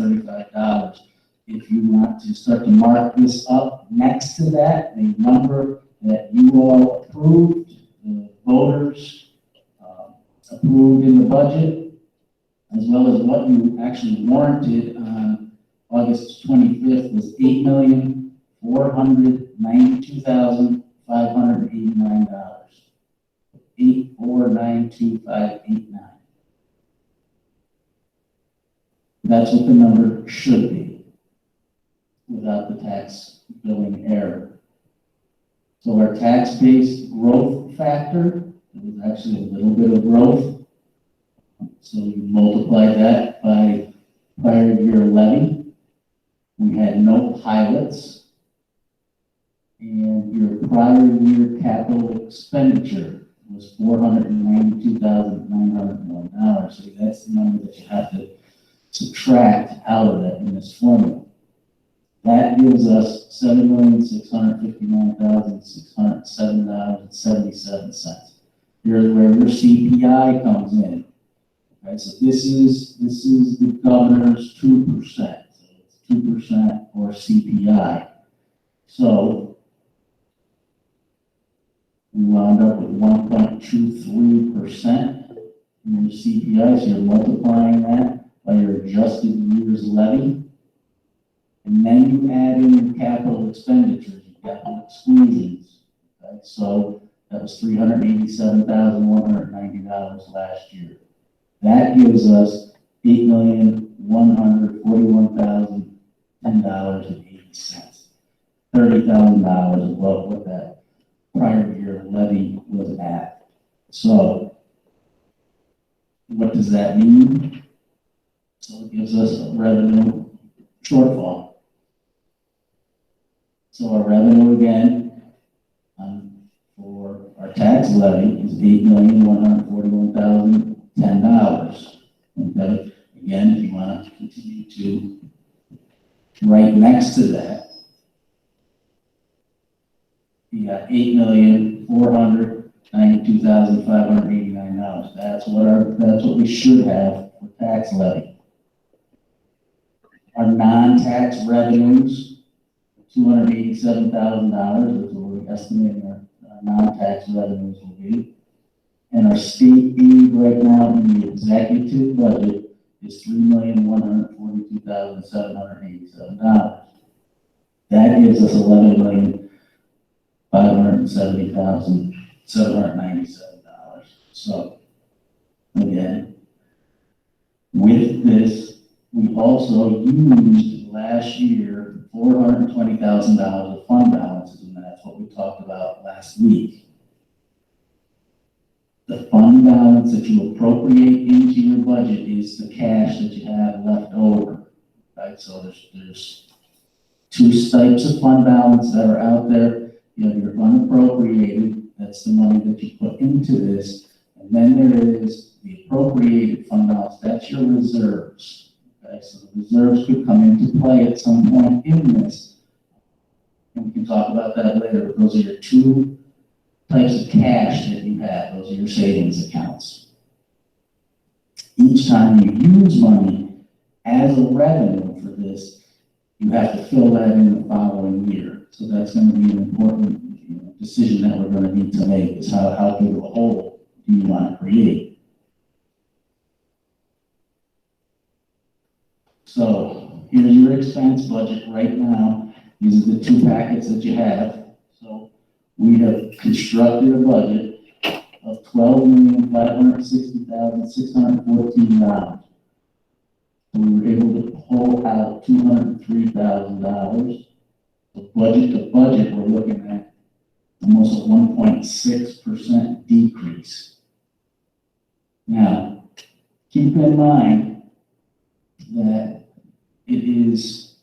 $35. If you want to start to mark this up next to that, the number that you all approved, the voters approved in the budget, as well as what you actually warranted on August 25th, was $8,492,589. $8,492,589. That's what the number should be without the tax billing error. So our tax-based growth factor is actually a little bit of growth. So you multiply that by prior year levy. We had no pilots, and your prior year capital expenditure was $492,901. So that's the number that you have to subtract out of that in this formula. That gives us $7,659,607.77. Here's where your CPI comes in. Okay, so this is the governor's 2%. So it's 2% or CPI. So we wound up with 1.23% in your CPI. So you're multiplying that by your adjusted year's levy. And then you add in your capital expenditures, your capital exclusions. Okay? So that was $387,190 last year. That gives us $8,141,010.80. $30,000 above what that prior year levy was at. So what does that mean? So it gives us a revenue shortfall. So our revenue again for our tax levy is $8,141,010. Okay. Again, if you want to continue to right next to that, you got $8,492,589. That's what we should have for tax levy. Our non-tax revenues, $287,000 is what we're estimating our non-tax revenues will be. And our state aid right now in the executive budget is $3,142,787. That gives us $11,570,797. So again, with this, we also used last year $420,000 of fund balances, and that's what we talked about last week. The fund balance that you appropriate into your budget is the cash that you have left over. Right? So there's two types of fund balance that are out there. You have your unappropriated, that's the money that you put into this, and then there is the appropriated fund balance, that's your reserves. Okay, so the reserves could come into play at some point in this, and we can talk about that later. But those are your two types of cash that you have. Those are your savings accounts. Each time you use money as a revenue for this, you have to fill that in the following year. So that's going to be an important decision that we're going to need to make, is how big of a hole do you want to create. So here's your expense budget right now. These are the two packets that you have. So we have constructed a budget of $12,560,614. So we were able to pull out $203,000. So budget to budget, we're looking at almost a 1.6% decrease. Now, keep in mind that it is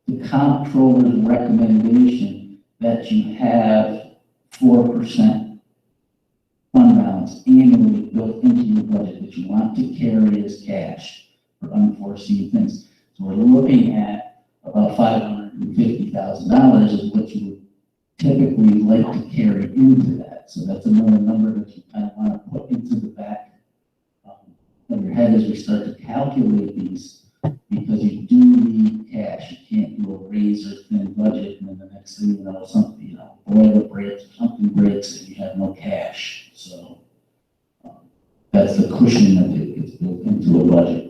the comptroller's recommendation that you have 4% fund balance annually built into your budget that you want to carry as cash for unforeseen things. So we're looking at about $550,000 is what you would typically like to carry into that. So that's another number that you kind of want to put into the back of your head as we start to calculate these, because you do need cash. You can't do a razor thin budget and then the next thing you know, something, boiler breaks or something breaks and you have no cash. So that's the cushion that gets built into a budget.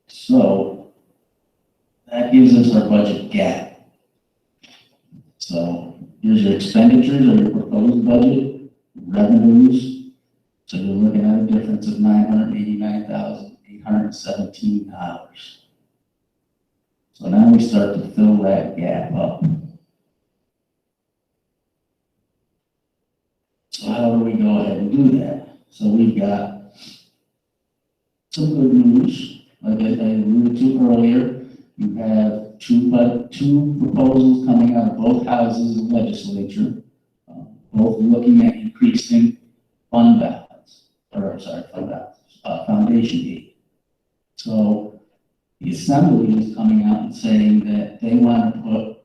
So that gives us our budget gap. So here's your expenditures or your proposed budget, revenues. So you're looking at a difference of $989,817. So now we start to fill that gap up. So how do we go ahead and do that? So we've got some good news. Like I alluded to earlier, you have two proposals coming out of both houses of legislature, both looking at increasing fund balance, foundation aid. So the Assembly is coming out and saying that they want to put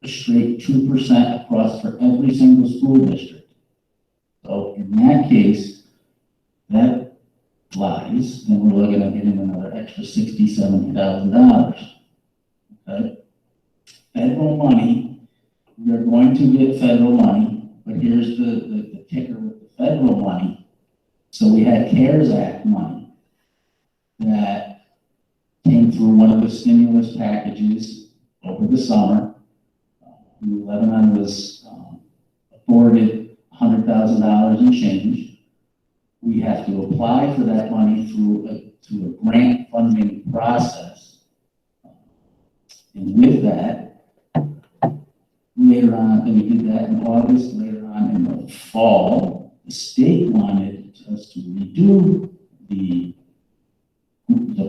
a straight 2% across for every single school district. So in that case, that flies, then we're looking at getting another extra $60,000-$70,000. Okay? Federal money, we're going to get federal money, but here's the kicker with the federal money. So we had CARES Act money that came through one of the stimulus packages over the summer. Lebanon was afforded $100,000 in change. We have to apply for that money through a grant funding process. And with that, later on, and we did that in August, later on in the fall, the state wanted us to redo the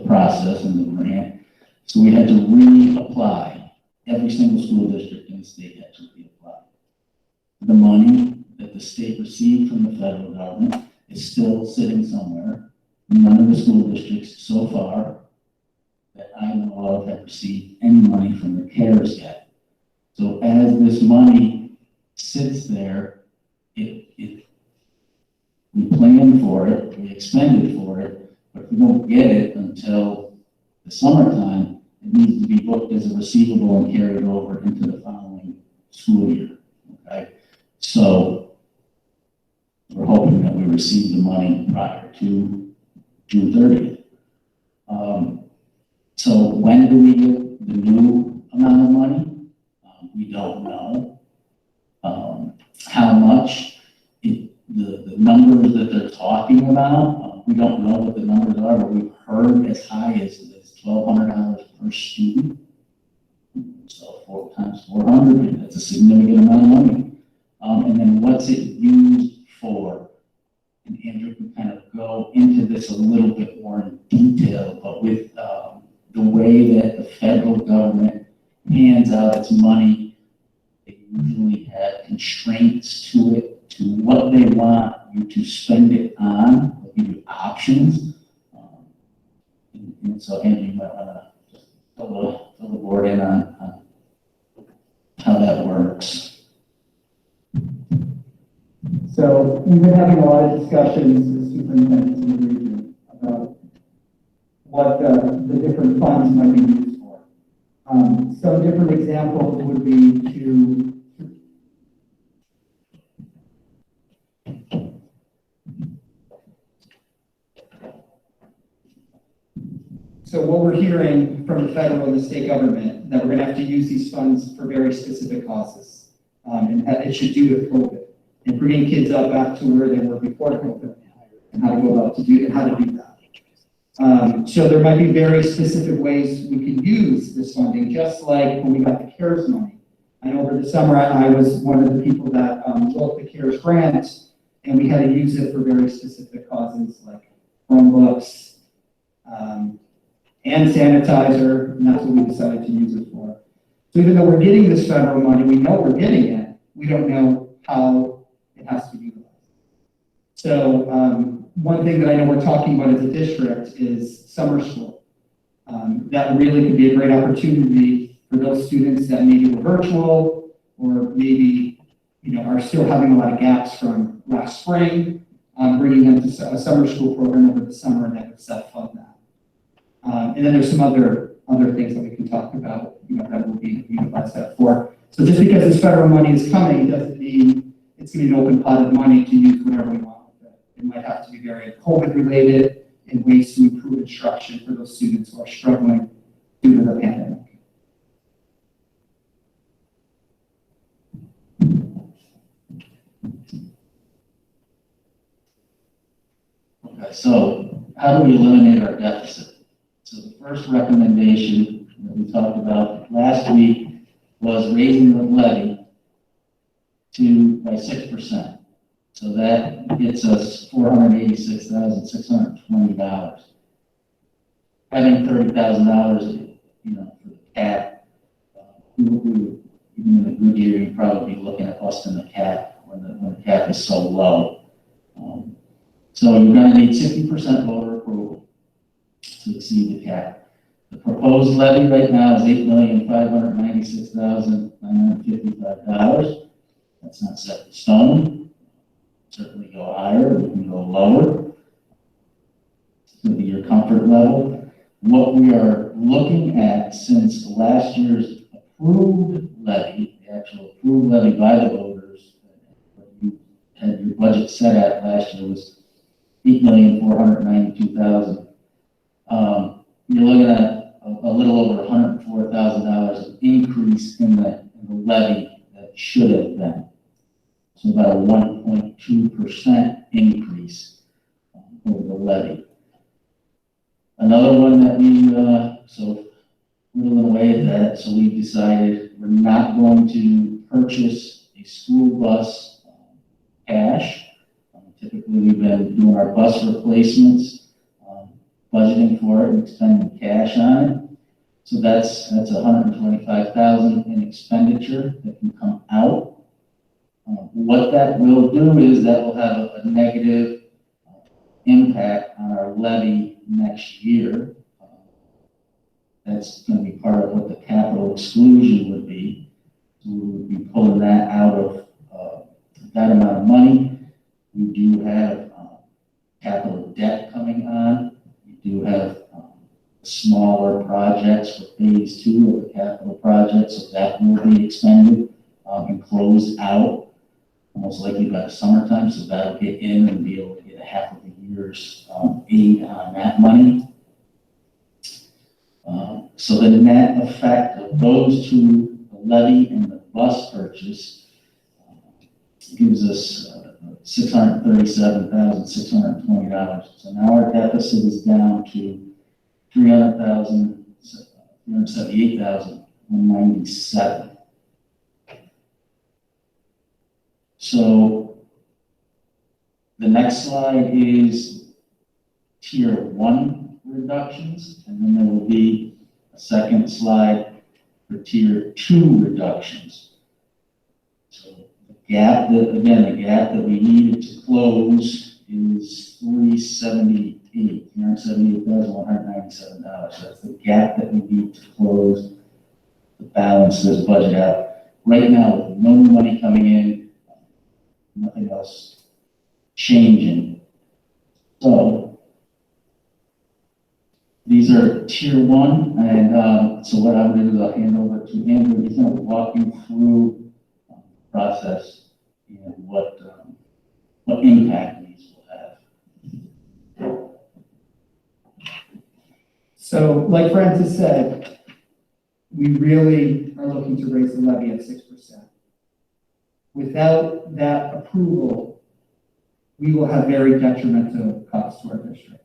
process and the grant. So we had to reapply. Every single school district in the state had to reapply. The money that the state received from the federal government is still sitting somewhere. None of the school districts so far that I know of have received any money from the CARES yet. So as this money sits there, we plan for it, we expended for it, but if we don't get it until the summertime, it needs to be booked as a receivable and carried over into the following school year. Okay, so we're hoping that we receive the money prior to June 30th. So when do we get the new amount of money? We don't know. How much? The numbers that they're talking about, we don't know what the numbers are, but we've heard as high as $1,200 per student. So 4 times 400, that's a significant amount of money. And then what's it used for? And Andrew can kind of go into this a little bit more in detail, but with the way that the federal government hands out its money, they usually have constraints to it, to what they want you to spend it on, they'll give you options. And so Andrew, you might want to just fill the board in on how that works. So we've been having a lot of discussions with superintendents in the region about what the different funds might be used for. Some different examples would be So what we're hearing from the federal and the state government, that we're going to have to use these funds for very specific causes. And that it should do with COVID and bringing kids up back to where they were before COVID and how to go about to do and how to do that. So there might be very specific ways we can use this funding, just like when we got the CARES money. I know over the summer, I was one of the people that wrote the CARES grant, and we had to use it for very specific causes like Chromebooks, hand sanitizer, and that's what we decided to use it for. So even though we're getting this federal money, we know we're getting it, we don't know how it has to be utilized. So one thing that I know we're talking about as a district is summer school. That really could be a great opportunity for those students that maybe were virtual or maybe are still having a lot of gaps from last spring, bringing them to a summer school program over the summer, and that would self-fund that. And then there's some other things that we can talk about, that will be utilized that for. So just because this federal money is coming doesn't mean it's going to be an open pot of money to use whatever we want with it. It might have to be very COVID related and ways to improve instruction for those students who are struggling due to the pandemic. Okay, so how do we eliminate our deficit? So the first recommendation that we talked about last week was raising the levy by 6%. So that gets us $486,620. Having $30,000, for the cap, even in a good year, you'd probably be looking at busting the cap when the cap is so low. So you're going to need 60% voter approval to exceed the cap. The proposed levy right now is $8,596,955. That's not set in stone. Certainly go higher, we can go lower. It's going to be your comfort level. What we are looking at since last year's approved levy, the actual approved levy by the voters, what you had your budget set at last year was $8,492,000. You're looking at a little over $104,000 of increase in the levy that should have been. So about a 1.2% increase over the levy. Another one that we, so whittling away at that, so we decided we're not going to purchase a school bus cash. Typically, we've been doing our bus replacements, budgeting for it and spending cash on it. So that's $125,000 in expenditure that can come out. What that will do is that will have a negative impact on our levy next year. That's going to be part of what the capital exclusion would be. So we would be pulling that out of that amount of money. We do have capital debt coming on. We do have smaller projects for phase 2 of the capital project, so that will be expended and closed out most likely by the summertime, so that'll get in and be able to get a half of the year's aid on that money. So the net effect of those two, the levy and the bus purchase, gives us $637,620. So now our deficit is down to $378,197. So the next slide is tier 1 reductions, and then there will be a second slide for tier 2 reductions. So the gap that we needed to close is $378,197. So that's the gap that we need to close to balance this budget out. Right now, with no new money coming in, nothing else changing. So these are tier 1, and so what I'm going to do is I'll hand over to Andrew. He's going to walk you through the process and what impact these will have. So, like Francis said, we really are looking to raise the levy at 6%. Without that approval, we will have very detrimental costs to our district.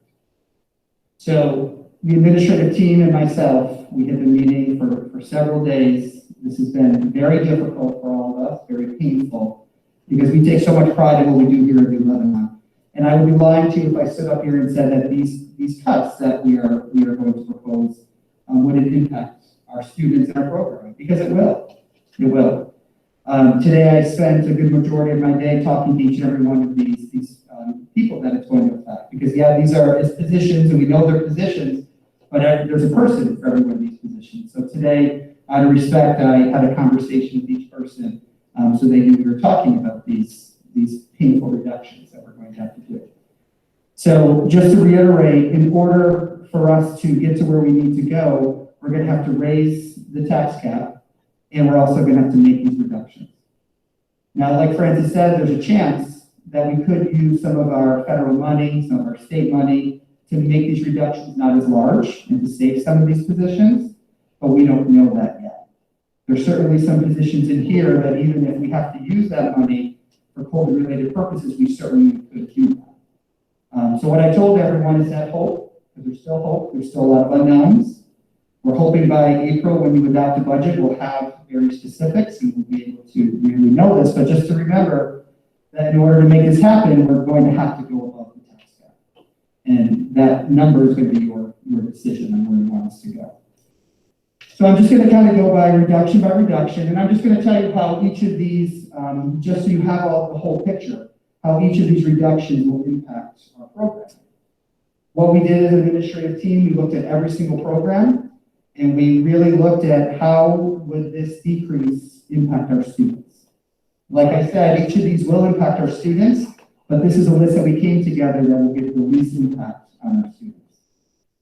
So the administrative team and myself, we have been meeting for several days. This has been very difficult for all of us, very painful, because we take so much pride in what we do here in New Lebanon. And I would be lying to you if I stood up here and said that these cuts that we are going to propose wouldn't impact our students and our program, because it will. It will. Today I spent a good majority of my day talking to each and every one of these people that it's going to affect, because these are positions and we know they're positions, but there's a person for every one of these positions. So today, out of respect, I had a conversation with each person so they knew we were talking about these painful reductions that we're going to have to do. So just to reiterate, in order for us to get to where we need to go, we're going to have to raise the tax cap, and we're also going to have to make these reductions. Now, like Francis said, there's a chance that we could use some of our federal money, some of our state money to make these reductions not as large and to save some of these positions, but we don't know that yet. There's certainly some positions in here that even if we have to use that money for COVID-related purposes, we certainly could do that. So what I told everyone is that hope, because there's still hope, there's still a lot of unknowns. We're hoping by April, when you adopt a budget, we'll have very specifics and we'll be able to really know this. But just to remember that in order to make this happen, we're going to have to go above the tax cap. And that number is going to be your decision on where you want us to go. So I'm just going to kind of go by reduction, and I'm just going to tell you how each of these, just so you have the whole picture, how each of these reductions will impact our program. What we did as an administrative team, we looked at every single program, and we really looked at how would this decrease impact our students. Like I said, each of these will impact our students, but this is a list that we came together that will give the least impact on our students.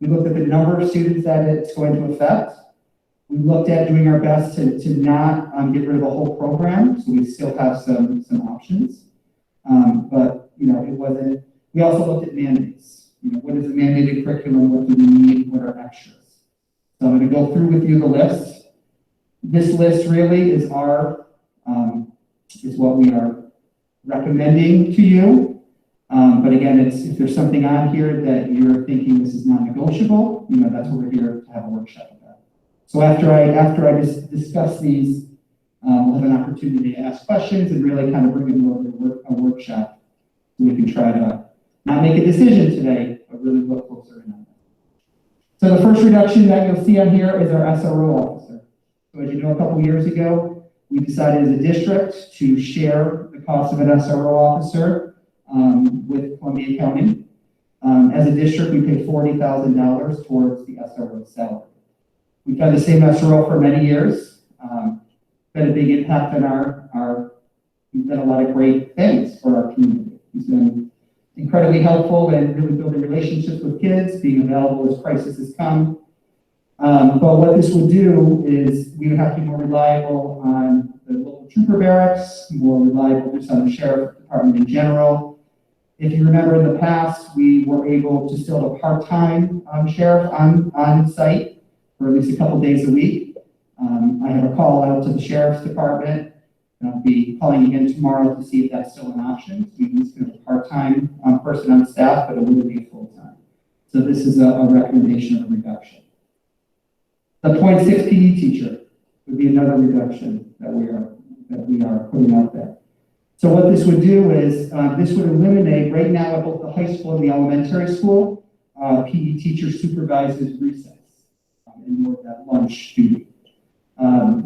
We looked at the number of students that it's going to affect. We looked at doing our best to not get rid of the whole program, so we still have some options. But, you know, it wasn't, we also looked at mandates. You know, what is a mandated curriculum? What do we need? What are extras? So I'm going to go through with you the list. This list really is is what we are recommending to you. But again, if there's something on here that you're thinking this is non-negotiable, you know, that's what we're here to have a workshop about. So after I discuss these, we'll have an opportunity to ask questions and really kind of bring it over a workshop so we can try to not make a decision today, but really look closer in on that. So the first reduction that you'll see on here is our SRO officer. So as you know, a couple years ago, we decided as a district to share the cost of an SRO officer with Columbia County. As a district, we pay $40,000 towards the SRO salary. We've had the same SRO for many years. Had a big impact on he's done a lot of great things for our community. He's been incredibly helpful in really building relationships with kids, being available as crises come. But what this would do is we would have to be more reliable on the local trooper barracks, more reliable just on the sheriff department in general. If you remember in the past, we were able to still have a part-time sheriff on site for at least a couple days a week. I have a call out to the sheriff's department, and I'll be calling again tomorrow to see if that's still an option. We can have a part-time person on staff, but it wouldn't be full-time. So this is a recommendation of a reduction. The 0.6 PE teacher would be another reduction that we are putting out there. So what this would do is this would eliminate right now at both the high school and the elementary school, PE teacher supervises recess and more of that lunch duty.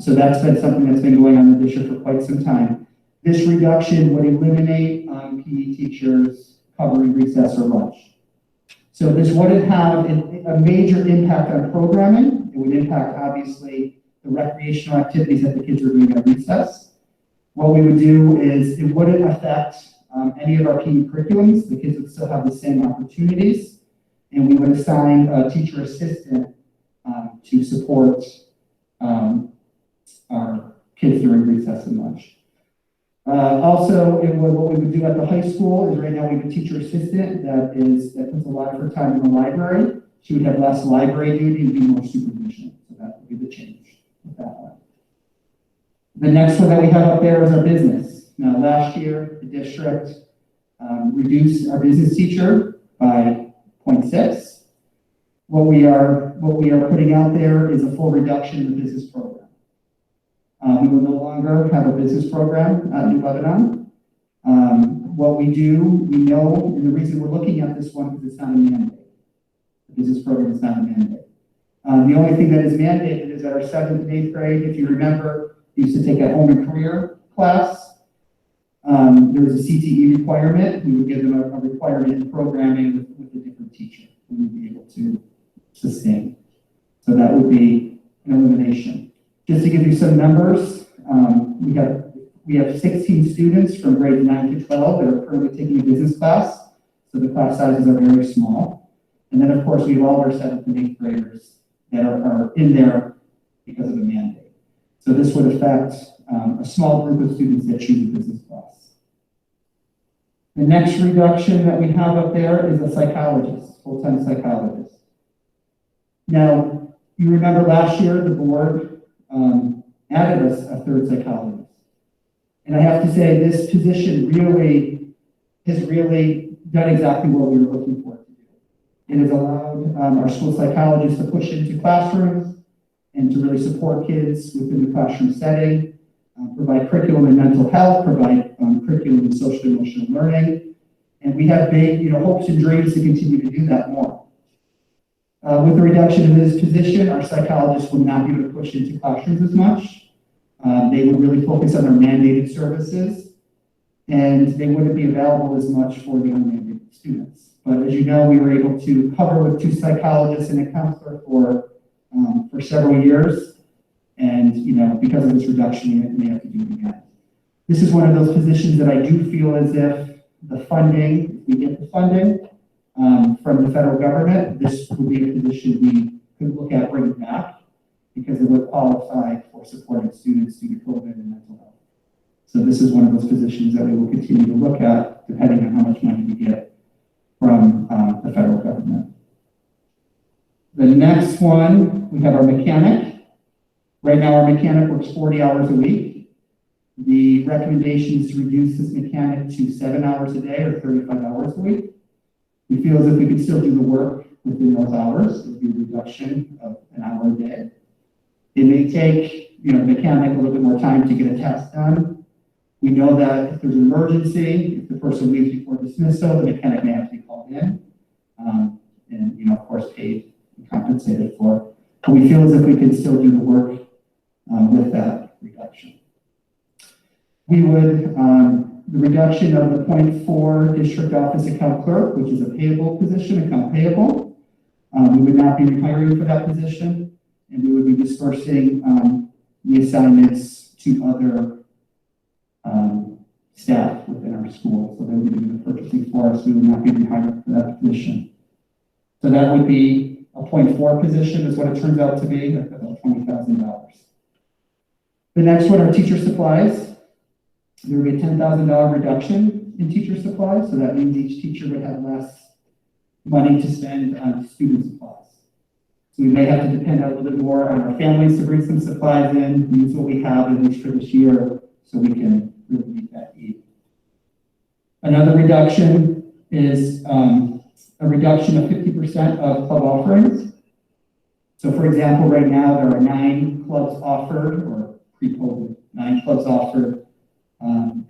So that's been something that's been going on in the district for quite some time. This reduction would eliminate PE teachers covering recess or lunch. So this wouldn't have a major impact on programming. It would impact, obviously, the recreational activities that the kids are doing at recess. What we would do is it wouldn't affect any of our PE curriculums. The kids would still have the same opportunities, and we would assign a teacher assistant to support our kids during recess and lunch. Also, what we would do at the high school is right now we have a teacher assistant that puts a lot of her time in the library. She would have less library duty and be more supervision. So that would be the change with that one. The next one that we have up there is our business. Now, last year, the district reduced our business teacher by 0.6. What we are putting out there is a full reduction in the business program. We will no longer have a business program at New Lebanon. What we do, we know, and the reason we're looking at this one is it's not a mandate. The business program is not a mandate. The only thing that is mandated is that our 7th and 8th grade, if you remember, used to take a home and career class. There was a CTE requirement. We would give them a requirement in programming with a different teacher who would be able to sustain. So that would be an elimination. Just to give you some numbers, we have 16 students from grades 9 to 12 that are currently taking a business class. So the class sizes are very small. And then, of course, we have all our 7th and 8th graders that are in there because of a mandate. So this would affect a small group of students that choose a business class. The next reduction that we have up there is a psychologist, full-time psychologist. Now, you remember last year the board added us a 3rd psychologist. And I have to say this position has really done exactly what we were looking for it to do. It has allowed our school psychologists to push into classrooms and to really support kids within the classroom setting, provide curriculum in mental health, provide curriculum in social and emotional learning. And we have big hopes and dreams to continue to do that more. With the reduction in this position, our psychologists will not be able to push into classrooms as much. They would really focus on their mandated services, and they wouldn't be available as much for the unmandated students. But as you know, we were able to cover with 2 psychologists and a counselor for several years. And, because of this reduction, we may have to do it again. This is one of those positions that I do feel as if the funding, if we get the funding from the federal government, this would be a position we could look at bringing back because it would qualify for supporting students due to COVID and mental health. So this is one of those positions that we will continue to look at depending on how much money we get from the federal government. The next one, we have our mechanic. Right now, our mechanic works 40 hours a week. The recommendation is to reduce this mechanic to 7 hours a day or 35 hours a week. We feel as if we could still do the work within those hours. It would be a reduction of an hour a day. It may take, the mechanic a little bit more time to get a test done. We know that if there's an emergency, if the person leaves before dismissal, the mechanic may have to be called in and, of course, paid and compensated for. But we feel as if we can still do the work with that reduction. We would, the reduction of the 0.4 district office account clerk, which is a payable position, account payable. We would not be rehiring for that position, and we would be dispersing the assignments to other staff within our school. So they would be doing the purchasing for us. We would not be rehiring for that position. So that would be a 0.4 position is what it turns out to be, about $20,000. The next one are teacher supplies. There would be a $10,000 reduction in teacher supplies. So that means each teacher would have less money to spend on student supplies. So we may have to depend a little bit more on our families to bring some supplies in, use what we have at least for this year so we can really meet that need. Another reduction is a reduction of 50% of club offerings. So for example, right now there are 9 clubs offered, or pre-COVID, 9 clubs offered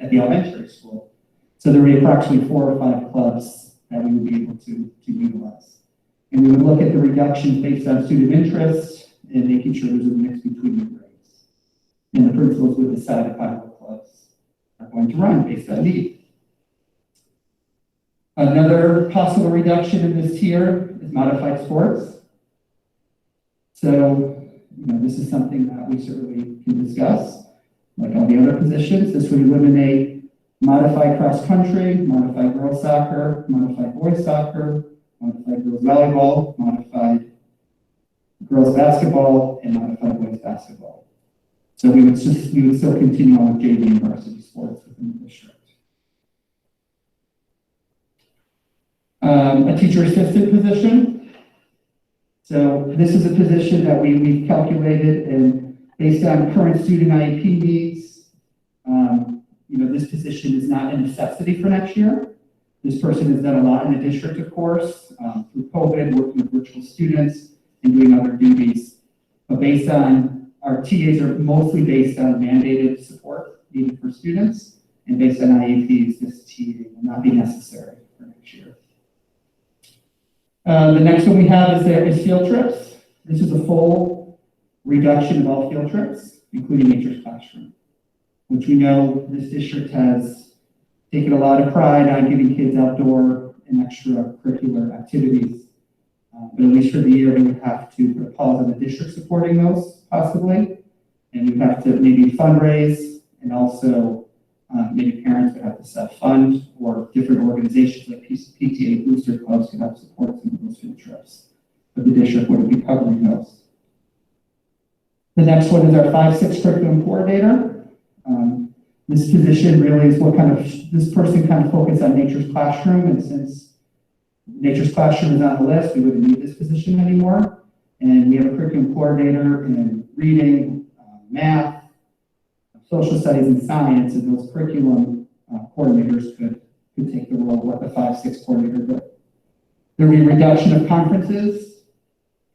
at the elementary school. So there would be approximately 4 or 5 clubs that we would be able to utilize. And we would look at the reduction based on student interest and making sure there's a mix between the grades. And the principals would decide how the clubs are going to run based on need. Another possible reduction in this tier is modified sports. So, this is something that we certainly can discuss. Like all the other positions, this would eliminate modified cross country, modified girls soccer, modified boys soccer, modified girls volleyball, modified girls basketball, and modified boys basketball. So we would still continue on with JV and varsity sports within the district. A teacher assistant position. So this is a position that we've calculated, and based on current student IEP needs, this position is not a necessity for next year. This person has done a lot in the district, of course, through COVID, working with virtual students and doing other duties. But based on, our TAs are mostly based on mandated support needed for students, and based on IEPs, this TA will not be necessary for next year. The next one we have is field trips. This is a full reduction of all field trips, including nature's classroom, which we know this district has taken a lot of pride on giving kids outdoor and extracurricular activities. But at least for the year, we would have to put a pause on the district supporting those, possibly, and we'd have to maybe fundraise and also Maybe parents would have to self-fund, or different organizations like PTA booster clubs could help support some of those field trips. But the district wouldn't be covering those. The next one is our 5-6 curriculum coordinator. This position really is this person kind of focused on Nature's Classroom, and since Nature's Classroom is on the list, we wouldn't need this position anymore. And we have a curriculum coordinator in reading, math, social studies, and science, and those curriculum coordinators could take the role of what the 5-6 coordinator did. There will be a reduction of conferences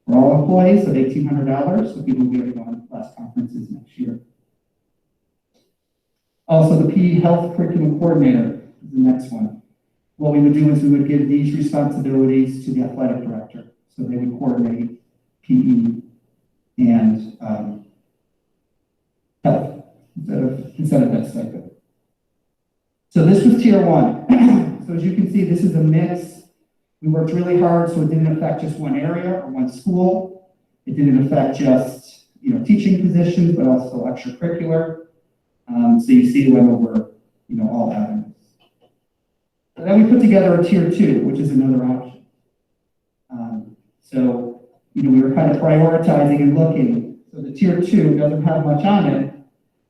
for all employees of $1,800, so people will be able to go on less conferences next year. Also, the PE Health Curriculum Coordinator is the next one. What we would do is we would give these responsibilities to the athletic director, so they would coordinate PE and health instead of that stipend. So this was tier 1. So as you can see, this is a mix. We worked really hard, so it didn't affect just one area or one school. It didn't affect just teaching positions, but also extracurricular. So you see it went over all avenues. So then we put together a tier 2, which is another option. So we were kind of prioritizing and looking. So the tier 2 doesn't have much on it,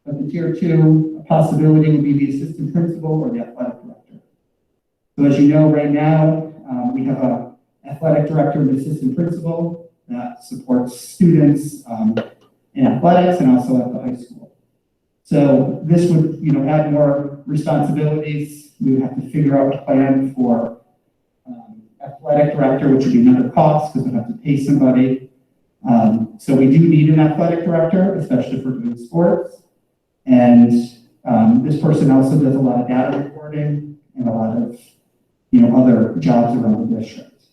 but the tier 2 possibility would be the assistant principal or the athletic director. So as you know, right now, we have an athletic director and assistant principal that supports students in athletics and also at the high school. So this would, add more responsibilities. We would have to figure out a plan for athletic director, which would be another cost because we'd have to pay somebody. So we do need an athletic director, especially for doing sports. And this person also does a lot of data reporting and a lot of, other jobs around the district.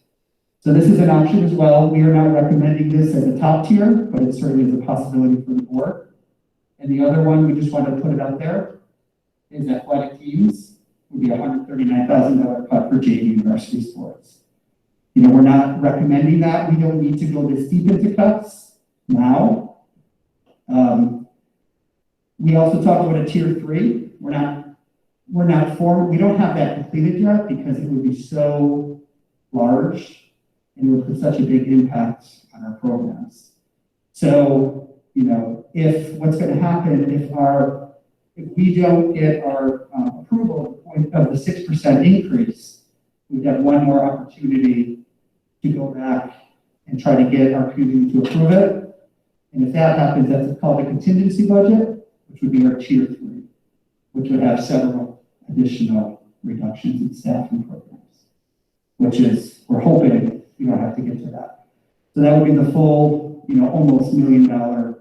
So this is an option as well. We are not recommending this as a top tier, but it certainly is a possibility for the board. And the other one, we just wanted to put it out there, is athletic teams would be a $139,000 cut for JV university sports. We're not recommending that. We don't need to go this deep into cuts now. We also talked about a tier 3. We don't have that completed yet because it would be so large and it would put such a big impact on our programs. So, if what's going to happen if we don't get our approval of the 6% increase, we've got one more opportunity to go back and try to get our community to approve it. And if that happens, that's called a contingency budget, which would be our tier 3, which would have several additional reductions in staff and programs, which is, we're hoping we don't have to get to that. So that would be the full, almost $1 million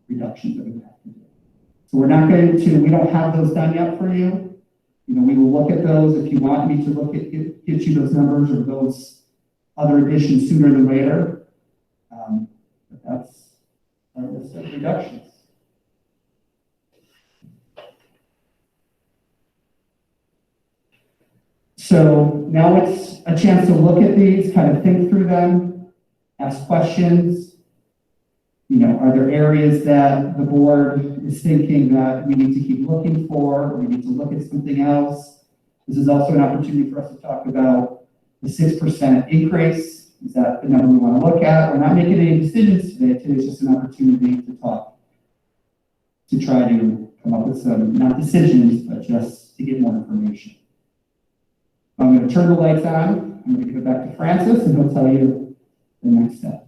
reductions that we would have to do. So we don't have those done yet for you. We will look at those if you want me to get you those numbers or those other additions sooner than later. But that's our list of reductions. So now it's a chance to look at these, kind of think through them, ask questions. Are there areas that the board is thinking that we need to keep looking for, or we need to look at something else? This is also an opportunity for us to talk about the 6% increase. Is that the number we want to look at? We're not making any decisions today. Today's just an opportunity to talk, to try to come up with some, not decisions, but just to get more information. I'm going to turn the lights on. I'm going to give it back to Francis, and he'll tell you the next step.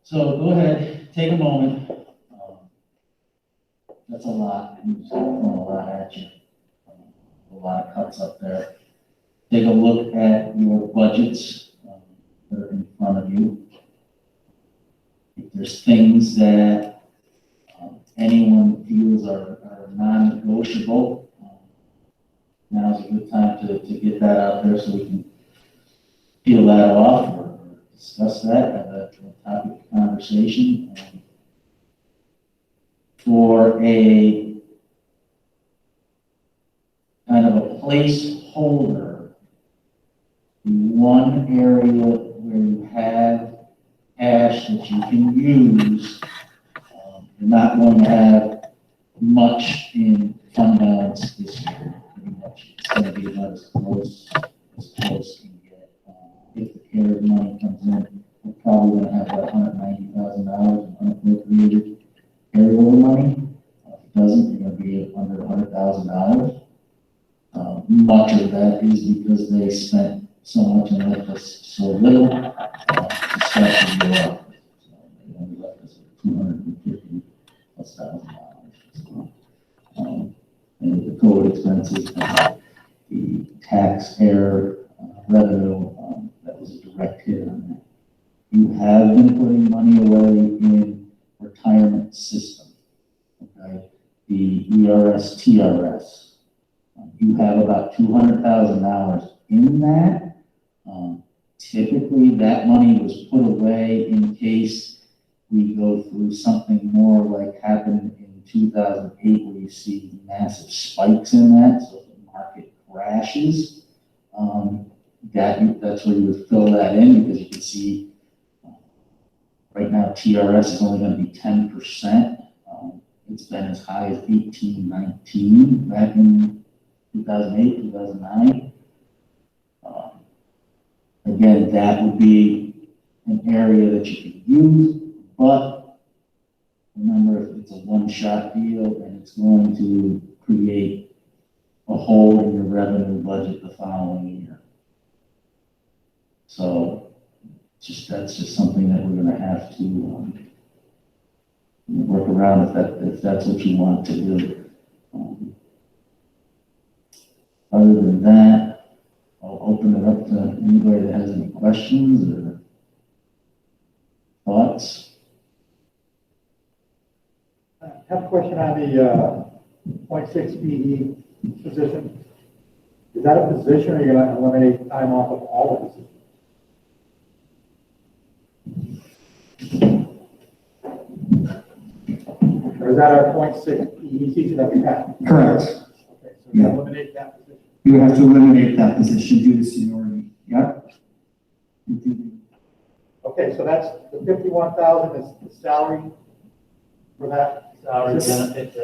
So go ahead, take a moment. That's a lot. I'm just throwing a lot at you. A lot of cuts up there. Take a look at your budgets that are in front of you. If there's things that anyone feels are non-negotiable, now's a good time to get that out there so we can peel that off or discuss that, have a topic of conversation. For a kind of a placeholder one area where you have cash that you can use. You're not going to have much in fund balance this year, pretty much. It's going to be about as close as you can get. If the CARES money comes in, we're probably going to have about $190,000 in unappropriated carryover money. If it doesn't, you're going to be under $100,000. Much of that is because they spent so much and left us so little, especially the so they only left us $250,000 plus. And the COVID expenses, the tax error revenue, that was a direct hit on that. You have been putting money away in retirement system, okay? The ERS, TRS. You have about $200,000 in that. Typically, that money was put away in case we go through something more like happened in 2008, where you see massive spikes in that. So if the market crashes, that's where you would fill that in, because you can see right now TRS is only going to be 10%. It's been as high as 18, 19 back in 2008, 2009. Again, that would be an area that you could use, but remember, if it's a one-shot deal and it's going to create a hole in your revenue budget the following year. So that's just something that we're going to have to work around if that's what you want to do. Other than that, I'll open it up to anybody that has any questions or thoughts. I have a question on the 0.6 BE position. Is that a position, or are you going to eliminate time off of all of this? Or is that our 0.6 BE teacher that we have? Correct. Okay, so you eliminate that position. You would have to eliminate that position due to seniority. Yep. Okay, so that's the 51,000 is the salary for that. Salary benefits.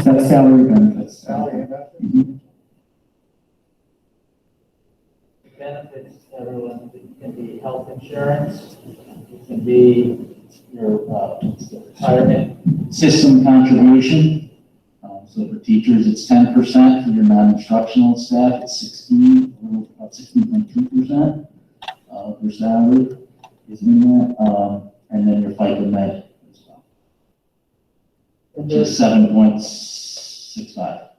That's salary benefits. Salary and benefits. Mm-hmm. Benefits, everyone, it can be health insurance, it can be your retirement. System contribution. So for teachers, it's 10%. For your non-instructional staff, it's 16.2% of their salary is in there. And then your FICA med as well, which is 7.65.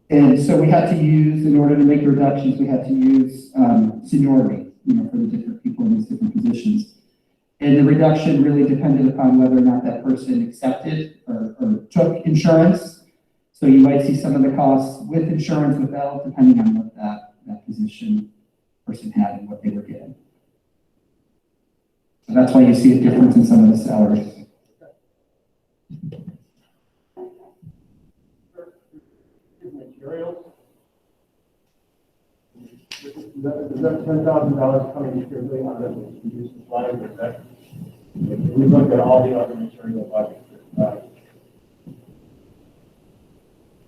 And so we had to use, in order to make the reductions, we had to use seniority, for the different people in these different positions. And the reduction really depended upon whether or not that person accepted or took insurance. So you might see some of the costs with insurance, without, depending on what that position person had and what they were getting. So that's why you see a difference in some of the salaries. Materials. Is that $10,000 coming purely out of the reduced supplies, or that? If we look at all the other material budgets,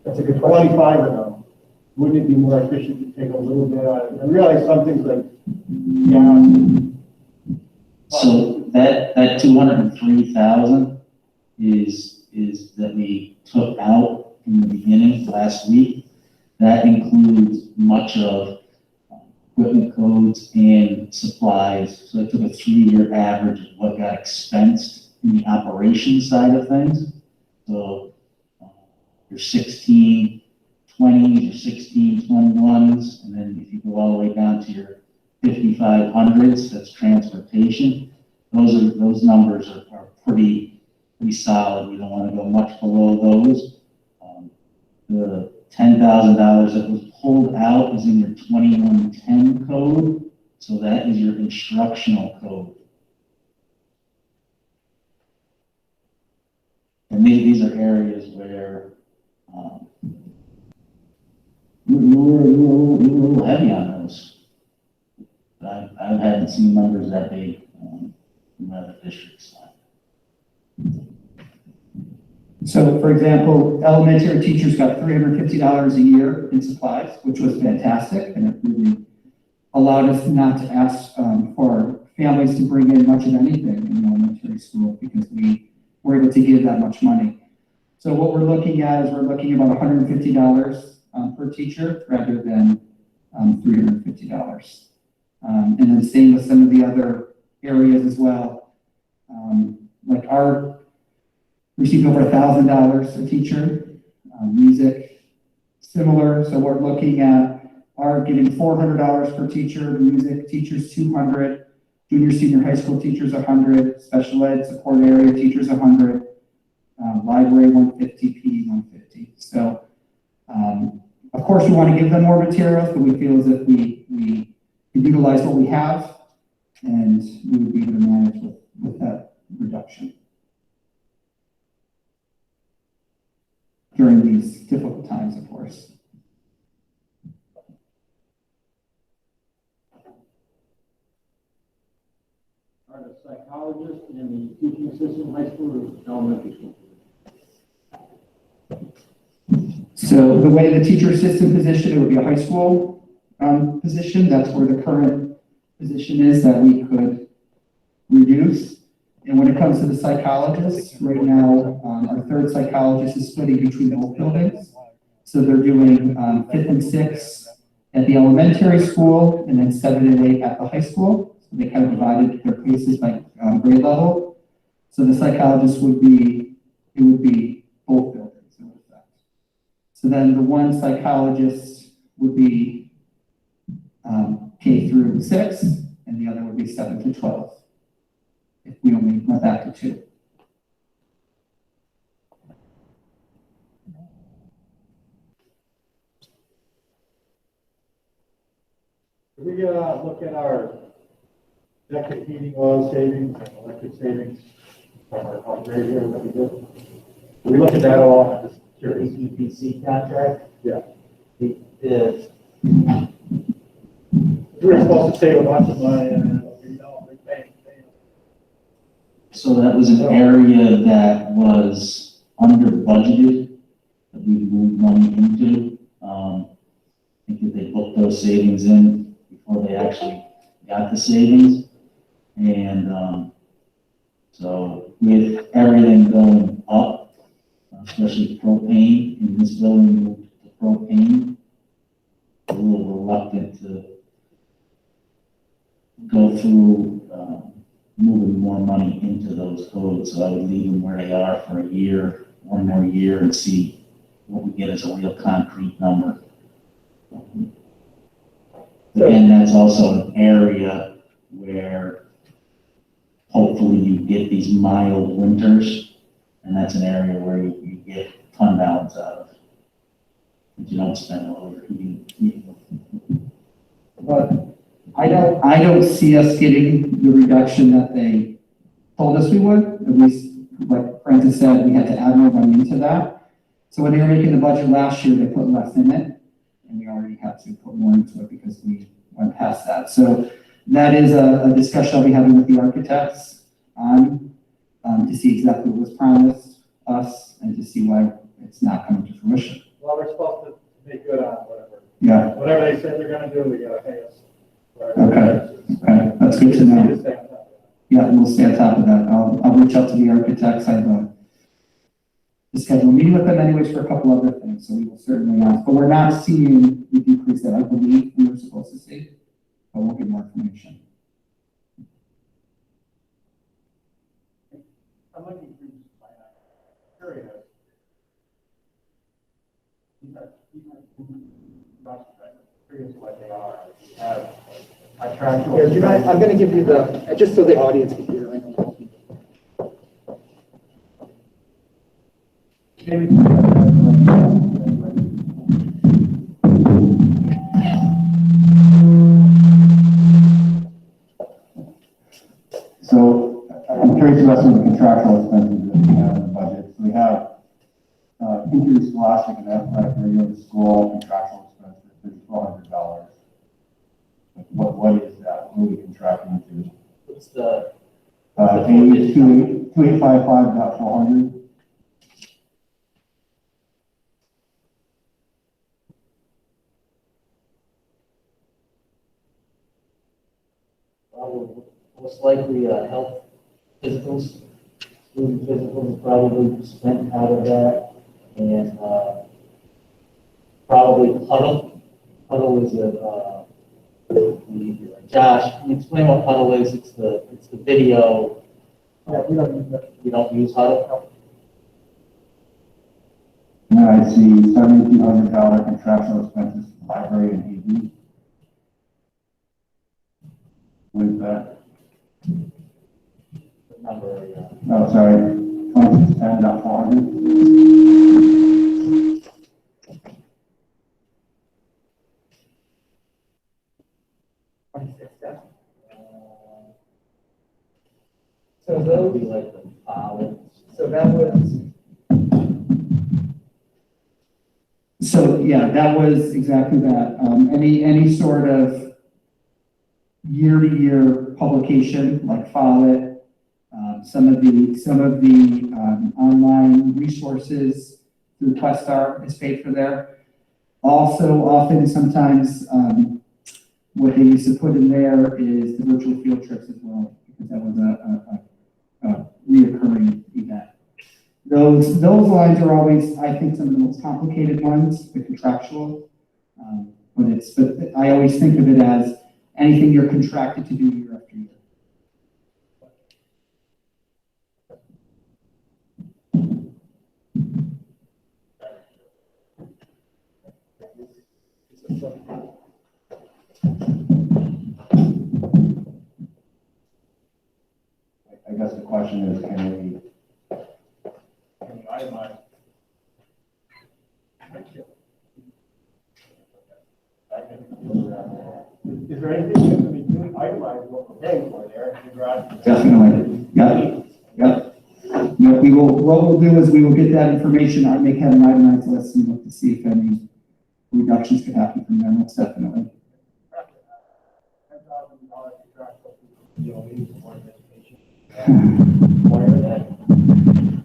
that's a good 25 of them. Wouldn't it be more efficient to take a little bit out of it? I realize some things like gas. So that 203,000 is that we took out in the beginning last week. That includes much of equipment codes and supplies. So I took a 3-year average of what got expensed in the operations side of things. So your 1620s, your 1621s, and then if you go all the way down to your 5500s, that's transportation. Those numbers are pretty solid. We don't want to go much below those. The $10,000 that was pulled out is in your 2110 code, so that is your instructional code. And these are areas where we're a little heavy on those. I haven't seen numbers that big, from other districts. So, for example, elementary teachers got $350 a year in supplies, which was fantastic, and it really allowed us not to ask for families to bring in much of anything in elementary school because we were able to give that much money. So what we're looking at is we're looking at about $150 per teacher rather than $350. And then same with some of the other areas as well. Like our received over $1,000 a teacher, music, similar. So we're looking at our getting $400 per teacher, music teachers $200, junior, senior high school teachers $100, special ed support area teachers $100, library $150, PE $150. So, of course, we want to give them more materials, but we feel as if we can utilize what we have, and we would be able to manage with that reduction during these difficult times, of course. Are the psychologists and the teaching assistant high school or elementary school? So the way the teacher assistant position, it would be a high school position. That's where the current position is that we could reduce. And when it comes to the psychologists, right now, our third psychologist is splitting between both buildings. So they're doing 5th and 6th at the elementary school and then 7 and 8 at the high school. So they kind of divided their places by grade level. So the psychologist would be both buildings. So then the one psychologist would be K through 6, and the other would be 7 to 12. If we only went back to 2. If we look at our electric heating oil savings and electric savings from our upgrade here that we did, we look at that all. I'm just curious. EPC contract? Yeah. The We were supposed to save a bunch of money and we pay. So that was an area that was under budgeted that we moved money into. I think that they booked those savings in before they actually got the savings. And so with everything going up, especially propane in this building moved to propane, a little reluctant to go through moving more money into those codes. So I would leave them where they are for a year, one more year, and see what we get as a real concrete number. And that's also an area where hopefully you get these mild winters, and that's an area where you get fund balance out of. But you don't spend all over heating. But I don't see us getting the reduction that they told us we would. At least, like Francis said, we had to add more money into that. So when they were making the budget last year, they put less in it, and we already had to put more into it because we went past that. So that is a discussion I'll be having with the architects on to see exactly what was promised us and to see why it's not coming to fruition. Well, we're supposed to make good on whatever. Yeah. Whatever they said they're gonna do, we gotta pay us. Okay, that's good to know. Yeah, we'll stay on top of that. I'll reach out to the architects. I've to schedule a meeting with them anyways for a couple other things, so we will certainly ask. But we're not seeing the decrease that I believe we were supposed to see, but we'll get more information. I'm looking through this plan. I'm curious. Curious what they are. Have contractual. Here, I'm going to give you the, just so the audience can hear. So I'm curious about some of the contractual expenses that we have in the budget. So we have increased scholastic and athletic radio to school contractual expenses, $3,400. What is that? What are we contracting to? What's the, Page 2855.400. most likely, health physicals, student physicals probably spent out of that, and, probably Huddle. Huddle is Josh, can you explain what Huddle is? It's the video. Yeah, We don't use Huddle? And I see $7,200 contractual expenses for library and AV. What is that? Number, Oh, sorry, 2610.400. So that would those, be like the file. so that was. So, yeah, that was exactly that. Any sort of year-to-year publication, like Follett, some of the online resources through Questar is paid for there. Also, often, sometimes, what they used to put in there is the virtual field trips as well, because that was a reoccurring event. Those lines are always, I think, some of the most complicated ones, the contractual. But I always think of it as anything you're contracted to do year after year. I guess the question is, can we itemize? Is there anything that can be doing itemize what we're paying for there and figure out? Definitely, yep. What we'll do is we will get that information, I make have an itemized list and look to see if any reductions could happen from there, most definitely. $10,000 contractual, more education.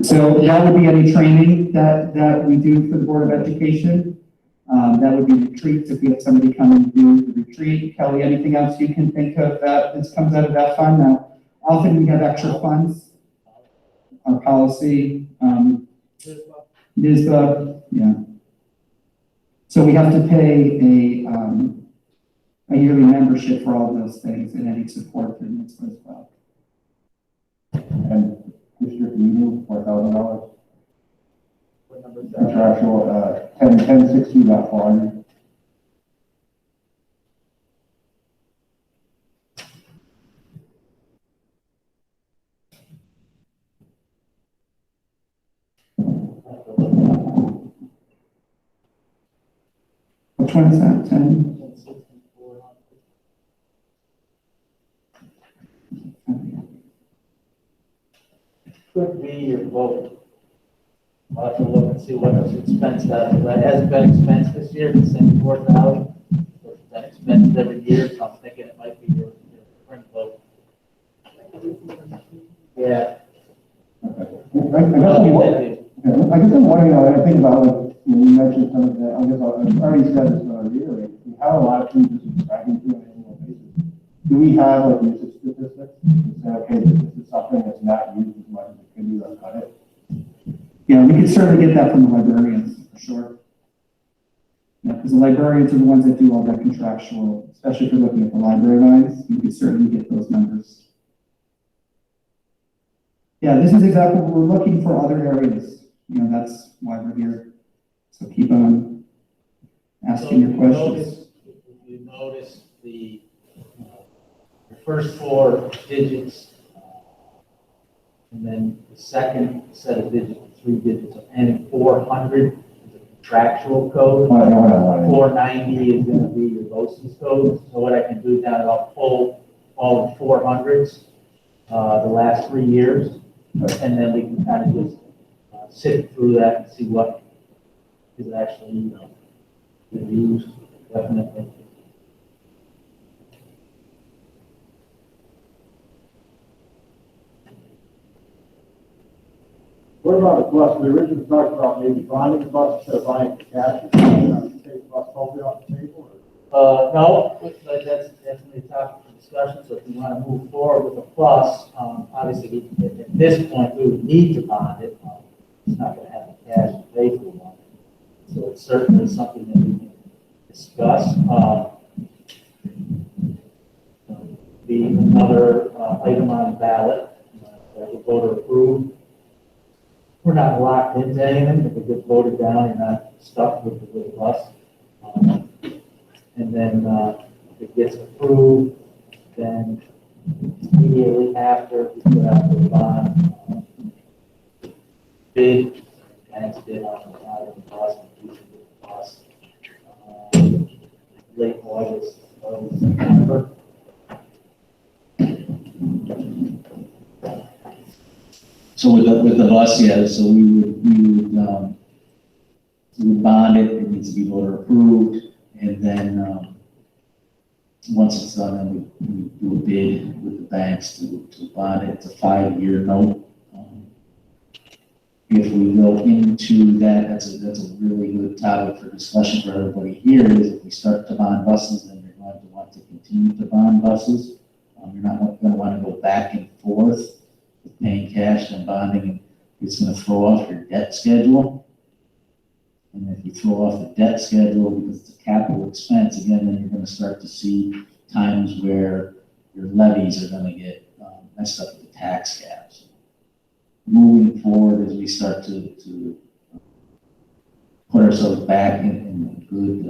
So that would be any training that we do for the Board of Education. That would be retreats, if we have somebody come and do the retreat. Kelly, anything else you can think of that this comes out of that fund? Now, often we have extra funds. Our policy, NISBA, yeah. So we have to pay a yearly membership for all those things and any support for NISBA as well. And district meeting, $4,000. What number is that? Contractual, 1060.400. Which one is that, 10? Could be your vote. I'll have to look and see what was expensed out of. That hasn't been expensed this year, the same $4,000. It's been expensed every year, so I'm thinking it might be your current vote. Yeah. I guess I'm wondering, I think about, like, you mentioned some of that, I guess I've already said this, but I reiterate, we have a lot of things to subscribe to on an annual basis. Do we have, like, usage statistics to say, okay, this is something that's not used as much as it could be, let's cut it? Yeah, we could certainly get that from the librarians, for sure. Yeah, because the librarians are the ones that do all that contractual, especially if you're looking at the library lines, you could certainly get those numbers. Yeah, this is exactly what we're looking for other areas. You know, that's why we're here. So keep on asking your questions. If you notice the first four digits, and then the second set of digits, 3 digits, and 400 is a contractual code. 490 is going to be your BOCES code. So what I can do now is I'll pull all the 400s the last 3 years, and then we can kind of just sift through that and see what is actually been used. Definitely. What about the bus? We originally talked about maybe bonding the bus instead of buying the cash. Take the bus totally off the table, No, but that's definitely a topic of discussion, so if you want to move forward with a plus, obviously, at this point, we would need to bond it. It's not going to have the cash to pay for one. So it's certainly something that we can discuss. Be another item on the ballot that the voter approved. We're not locked into anything. If it gets voted down, you're not stuck with the bus. And then if it gets approved, then immediately after we put out the bond, bid, banks bid on the bus, and use the bus. Late August, early September. So with the bus, yeah, so we would bond it, it needs to be voter approved, and then, once it's done, then we do a bid with the banks to bond it. It's a 5-year note. If we go into that, that's a really good topic for discussion for everybody here, is if we start to bond buses, then you're going to want to continue to bond buses. You're not going to want to go back and forth with paying cash and bonding, and it's going to throw off your debt schedule. And if you throw off the debt schedule because it's a capital expense, again, then you're going to start to see times where your levies are going to get messed up with the tax caps. Moving forward, as we start to put ourselves back in good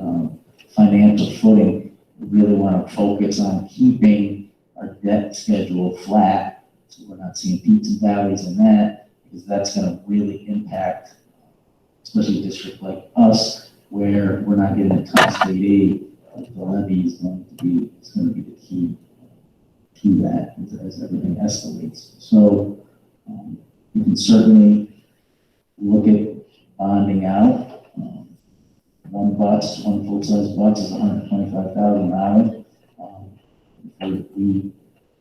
financial footing, we really want to focus on keeping our debt schedule flat, so we're not seeing peaks and valleys in that, because that's going to really impact, especially a district like us, where we're not getting a ton of state aid. The levy is going to be, it's going to be the key to that as everything escalates. So we can certainly look at bonding out. One full-size bus is $125,000. We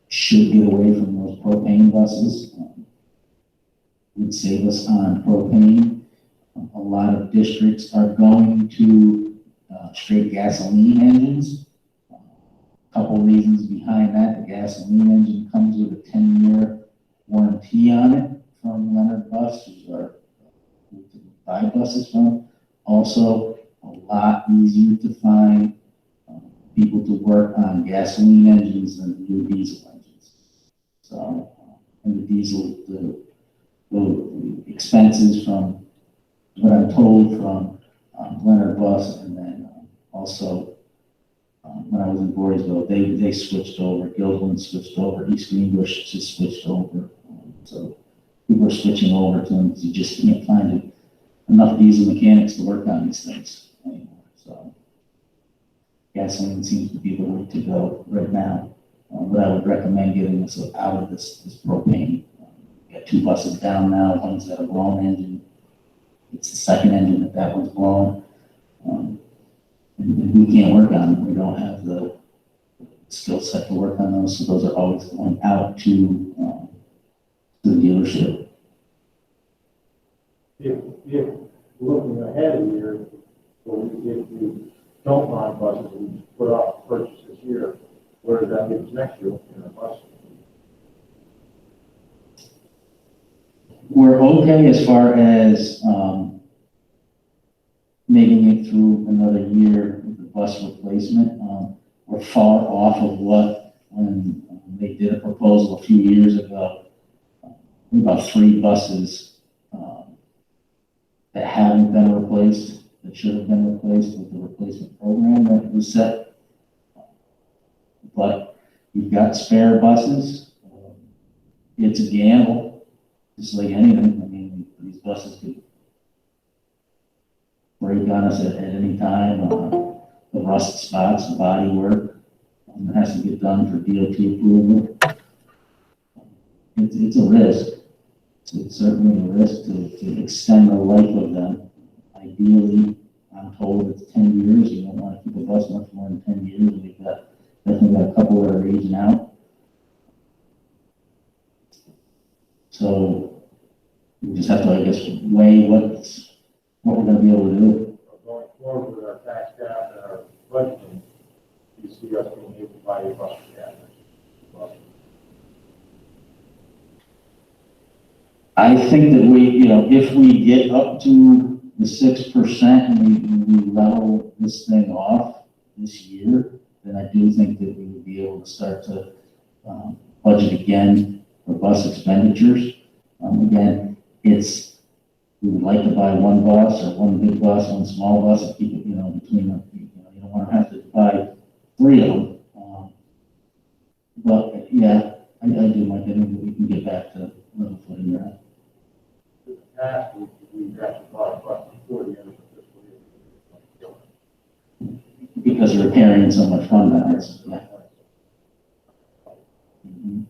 should get away from those propane buses. It would save us on propane. A lot of districts are going to straight gasoline engines. A couple reasons behind that. The gasoline engine comes with a 10-year warranty on it from Leonard Bus, which are who we can buy buses from. Also, a lot easier to find people to work on gasoline engines than the new diesel engines. So, and the diesel, the expenses from what I'm told from Leonard Bus, and then also when I was in Voorheesville, they switched over. Gilpin switched over. East Greenbush just switched over. So people are switching over to them because you just can't find enough diesel mechanics to work on these things anymore. So gasoline seems to be the way to go right now. But I would recommend getting us out of this propane. We got 2 buses down now. One's got a blown engine. It's the second engine that one's blown. And we can't work on them. We don't have the skill set to work on those, so those are always going out to the dealership. If looking ahead a year, if we don't bond buses and we put off purchase this year, where does that leave us next year in our bus? We're okay as far as making it through another year with the bus replacement. We're far off of what, when they did a proposal a few years ago, about 3 buses that haven't been replaced, that should have been replaced with the replacement program that was set. But you've got spare buses. It's a gamble, just like anything. I mean, these buses could break on us at any time. The rust spots, the body work, it has to get done for DOT approval. It's a risk. It's certainly a risk to extend the life of them. Ideally, I'm told it's 10 years. You don't want to keep a bus much more than 10 years. We've definitely got a couple that are aging out. So we just have to, I guess, weigh what we're gonna be able to do. Going forward with our tax cap and our budgeting, you see us being able to buy a bus for gas. I think that if we get up to the 6% and we level this thing off this year, then I do think that we would be able to start to budget again for bus expenditures. Again, we would like to buy one bus or one big bus, one small bus, and keep it, between them. You don't want to have to buy 3 of them. But yeah, I do, Mike. I think that we can get back to level footing there. In the past, we actually bought a bus before the end of the fiscal year. Because they're carrying so much fund balance. Yeah. Mhm.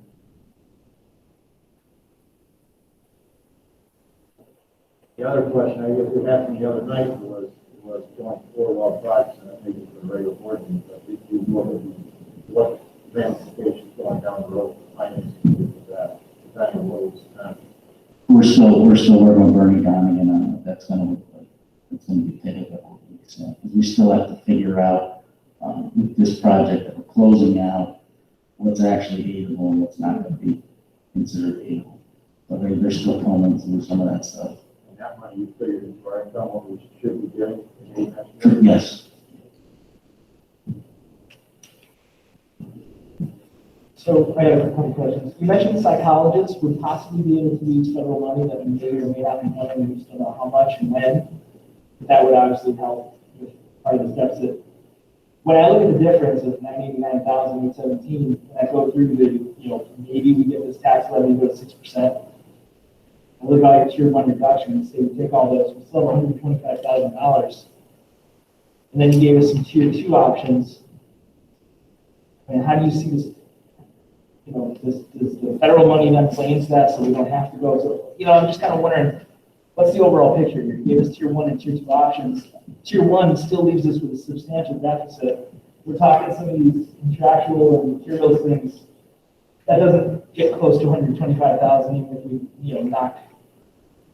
The other question I guess we had from the other night was going forward all projects, and I think it's a regular board meeting, but if you look at what ramifications going down the road for financing with that, depending on what it's time. We're still working on Bernie Donegan on what that's gonna look like. It's gonna be taking a couple of weeks, because we still have to figure out, with this project that we're closing out, what's actually aidable and what's not gonna be considered aidable. But they're still combing through some of that stuff. And that money you figured into our income, what we should be getting in the next year. Yes. So I have a couple questions. You mentioned psychologists would possibly be able to use federal money that we may or may not be funding, we just don't know how much and when. But that would obviously help with part of this deficit. When I look at the difference of 99,817, and I go through maybe we get this tax levy go to 6%. I look at tier 1 reduction, say we take all those, we still have $125,000. And then you gave us some tier 2 options. And how do you see this? Does the federal money then play into that so we don't have to go? So, I'm just kind of wondering, what's the overall picture here? You gave us tier 1 and tier 2 options. Tier 1 still leaves us with a substantial deficit. We're talking some of these contractual and materials things. That doesn't get close to 125,000 even if we, knock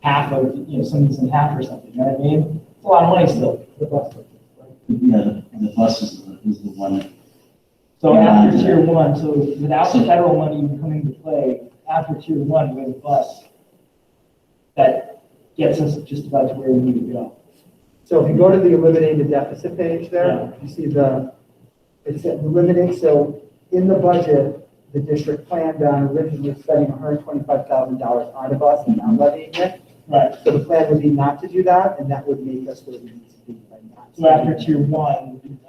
half of, some of these in half or something. You know what I mean? It's a lot of money still. The bus. Yeah, the bus is the one that. So Yeah, after yeah. tier 1, so without the federal money even coming into play, after tier 1, we have a bus that gets us just about to where we need to go. So if you go to the eliminated deficit page there, you see it's eliminated. So in the budget, the district planned on originally spending $125,000 on a bus and not levying it. Right. So the plan would be not to do that, and that would make us where we need to be by not. So after tier 1,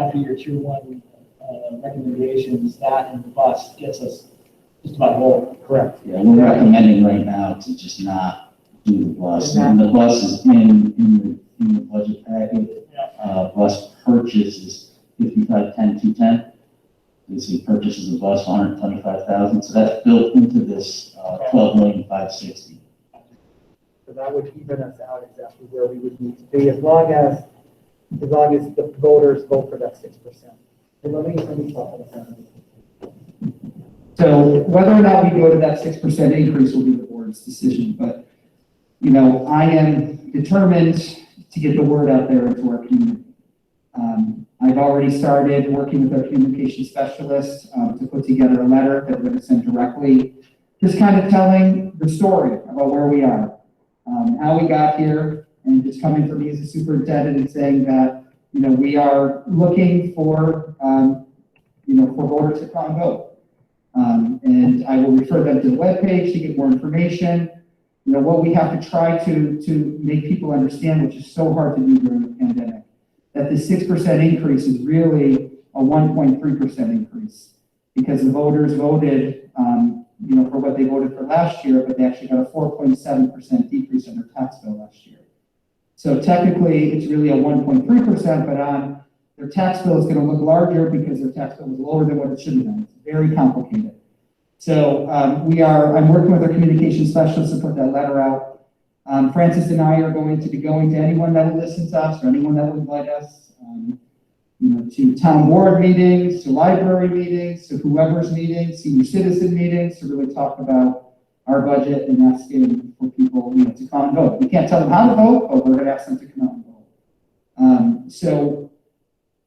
after your tier 1 recommendations, that and the bus gets us just about whole. Correct. Yeah, we're recommending right now to just not do the bus. And the bus is in the budget packet. Yeah. Bus purchase is 5510-210. You see purchases of bus 125,000. So that's built into this 12,560,000. So that would even us out exactly where we would need to be, as long as the voters vote for that 6%. Let me talk about that. So whether or not we go to that 6% increase will be the board's decision, but, I am determined to get the word out there into our community. I've already started working with our communication specialist to put together a letter that we're going to send directly, just kind of telling the story about where we are, how we got here, and just coming from me as a superintendent and saying that, we are looking for, for voters to come and vote. And I will refer them to the webpage to get more information. What we have to try to make people understand, which is so hard to do during the pandemic, that the 6% increase is really a 1.3% increase because the voters voted, for what they voted for last year, but they actually got a 4.7% decrease in their tax bill last year. So technically, it's really a 1.3%, but on their tax bill is going to look larger because their tax bill was lower than what it should have been. It's very complicated. So I'm working with our communication specialist to put that letter out. Francis and I are going to be going to anyone that will listen to us or anyone that will invite us, to town board meetings, to library meetings, to whoever's meetings, senior citizen meetings, to really talk about our budget and asking for people, to come and vote. We can't tell them how to vote, but we're gonna ask them to come out and vote.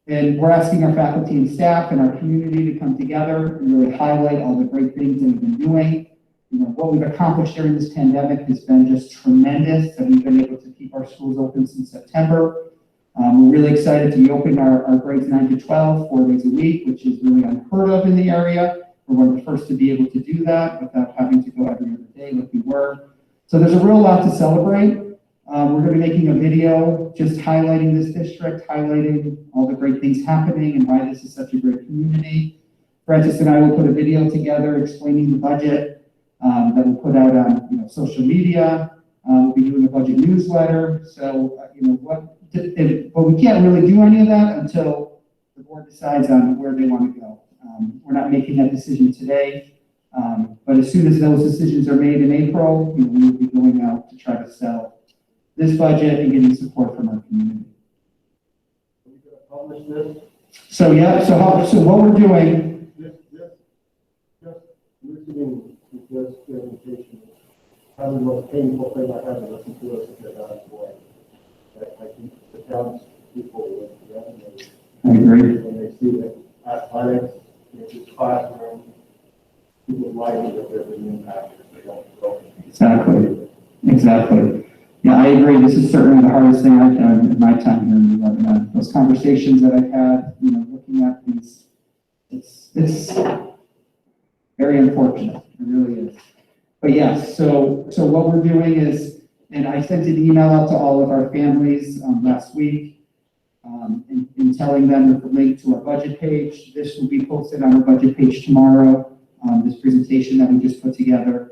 And we're asking our faculty and staff and our community to come together and really highlight all the great things that we've been doing. What we've accomplished during this pandemic has been just tremendous, that we've been able to keep our schools open since September. We're really excited to be opening our grades 9 to 12, 4 days a week, which is really unheard of in the area. We're one of the first to be able to do that without having to go every other day like we were. So there's a real lot to celebrate. We're going to be making a video just highlighting this district, highlighting all the great things happening and why this is such a great community. Francis and I will put a video together explaining the budget that we'll put out on social media. We'll be doing a budget newsletter. So, but we can't really do any of that until the board decides on where they want to go. We're not making that decision today. But as soon as those decisions are made in April, we will be going out to try to sell this budget and getting support from our community. Are we gonna publish this? So yeah, so what we're doing, Just listening to this presentation, probably the most painful thing I have to listen to us if they're not employed. I think the townspeople with revenue, I agree. when they see that athletics, this classroom, people likely that there's an impact if they don't go. Exactly. Yeah, I agree. This is certainly the hardest thing I've done in my time here in Lebanon. Those conversations that I've had, looking at these, it's very unfortunate. It really is. But yes, so what we're doing is, and I sent an email out to all of our families last week, in telling them with the link to our budget page. This will be posted on our budget page tomorrow. This presentation that we just put together,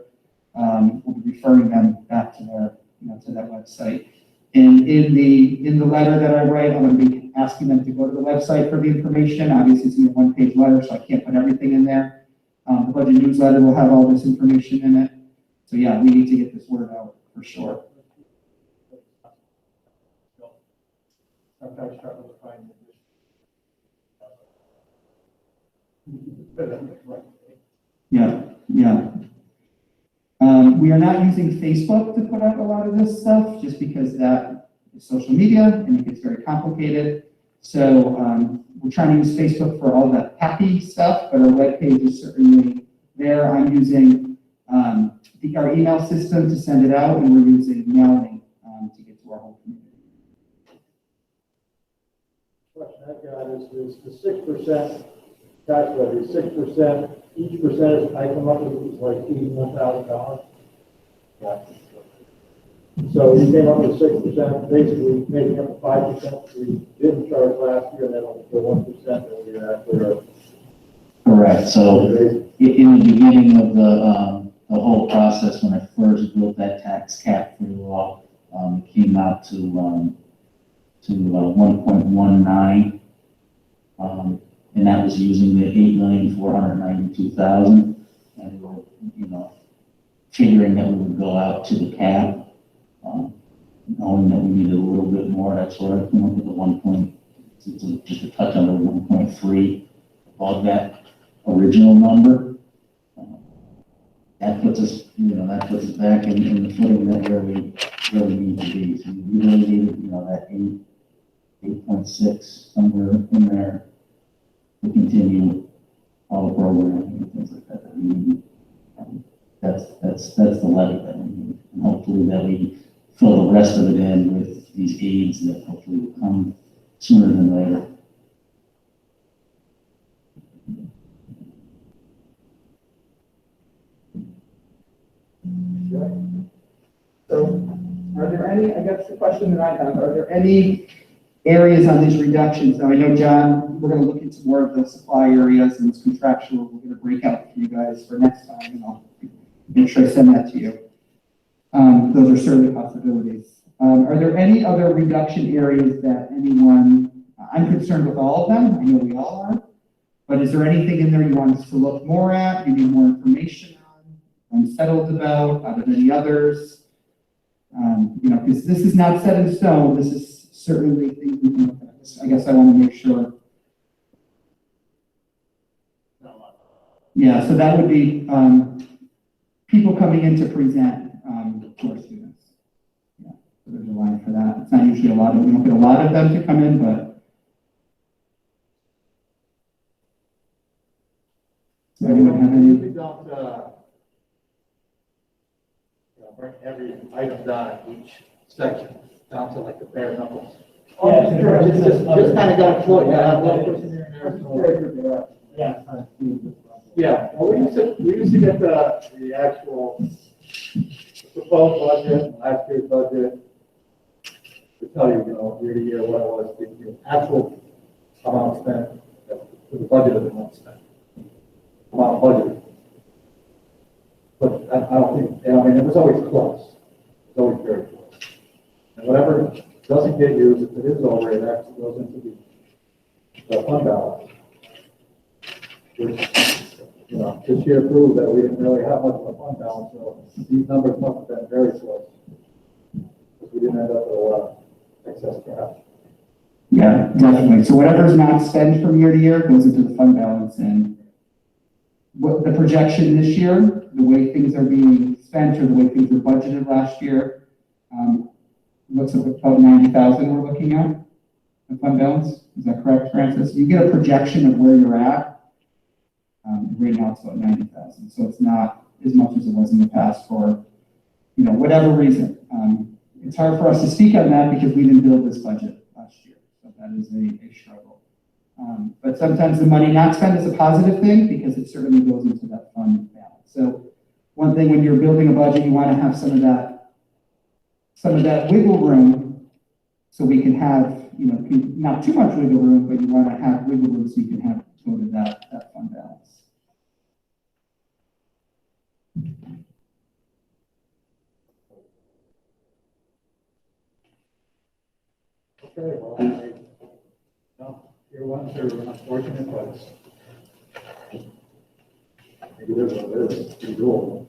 we'll be referring them back to their, to that website. And in the letter that I write, I'm going to be asking them to go to the website for the information. Obviously, it's a one-page letter, so I can't put everything in there. The budget newsletter will have all this information in it. So yeah, we need to get this word out for sure. Sometimes struggle to find Yeah. We are not using Facebook to put out a lot of this stuff, just because that is social media and it gets very complicated. So we're trying to use Facebook for all that happy stuff, but our webpage is certainly there. I'm using our email system to send it out, and we're using mailing to get to our whole community. question I've got is the 6% tax levy, 6%, each percentage I come up with is like $81,000. Yeah. So we came up with 6%, basically making up the 5% we didn't charge last year, and then the 1% that we had for. Correct. So in the beginning of the whole process, when I first built that tax cap for the law, it came out to 1.19, and that was using the 8,492,000, and we were, figuring that we would go out to the cap, knowing that we needed a little bit more. That's where I came up with the just a touch under 1.3 above that original number. That puts us, back in the footing that where we really need to be. So we really needed, that 8.6 somewhere in there to continue all the programming and things like that we need. That's the levy that we need, and hopefully that we fill the rest of it in with these aids that hopefully will come sooner than later. So are there any, I guess the question that I have, are there any areas on these reductions? Now I know, John, we're going to look into more of the supply areas and it's contractual. We're going to break out for you guys for next time, and I'll make sure I send that to you. Those are certainly possibilities. Are there any other reduction areas that anyone, I'm concerned with all of them, I know we all are, but is there anything in there you want us to look more at, you need more information on, unsettled about, out of any others? Because this is not set in stone, this is certainly things we can look at. I guess I want to make sure. Yeah, so that would be people coming in to present, to our students. Yeah, so there's a line for that. It's not usually we don't get a lot of them to come in, but. Does anyone have We any? usually don't, bring every item down in each section, down to like the bare knuckles. Yeah, Just kind of got to float, yeah, one person here and there. Yeah. Yeah, well, we used to get the actual proposed budget, last year's budget, to tell you, year to year what it was, the actual amount spent, to the budget of the amount spent. Amount budgeted. But I don't think, I mean, it was always close. It was always very close. And whatever doesn't get used, if it is over, it actually goes into the fund balance. Which, this year proved that we didn't really have much of a fund balance, so these numbers must have been very close. Because we didn't end up with a lot of excess cash. Yeah, definitely. So whatever's not spent from year to year goes into the fund balance, and what the projection this year, the way things are being spent or the way things were budgeted last year, looks like about 90,000 we're looking at, the fund balance. Is that correct, Francis? You get a projection of where you're at. Right now it's about 90,000. So it's not as much as it was in the past for, whatever reason. It's hard for us to speak on that because we didn't build this budget last year. So that is a struggle. But sometimes the money not spent is a positive thing because it certainly goes into that fund balance. So one thing when you're building a budget, you want to have some of that wiggle room so we can have, not too much wiggle room, but you want to have wiggle room so you can have go to that fund balance. Okay, well, your ones are unfortunate, but maybe there's a bit of pretty doable.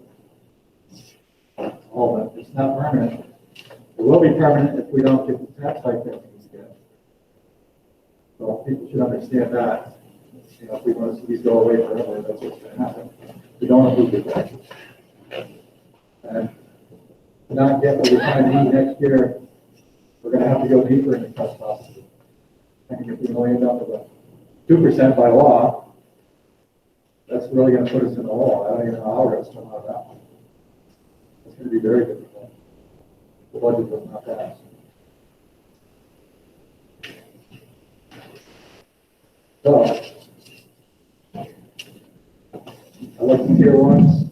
All of it, it's not permanent. It will be permanent if we don't get the tax hike that we need to get. So people should understand that. If we want to see these go away forever, that's what's going to happen. We don't approve the taxes. And to not get what we're trying to need next year, we're going to have to go deeper in the trust process. And if we only end up with a 2% by law, that's really going to put us in the hole. I don't even know how we're going to come out of that one. It's going to be very difficult. The budget does not pass. So, I like the tier ones,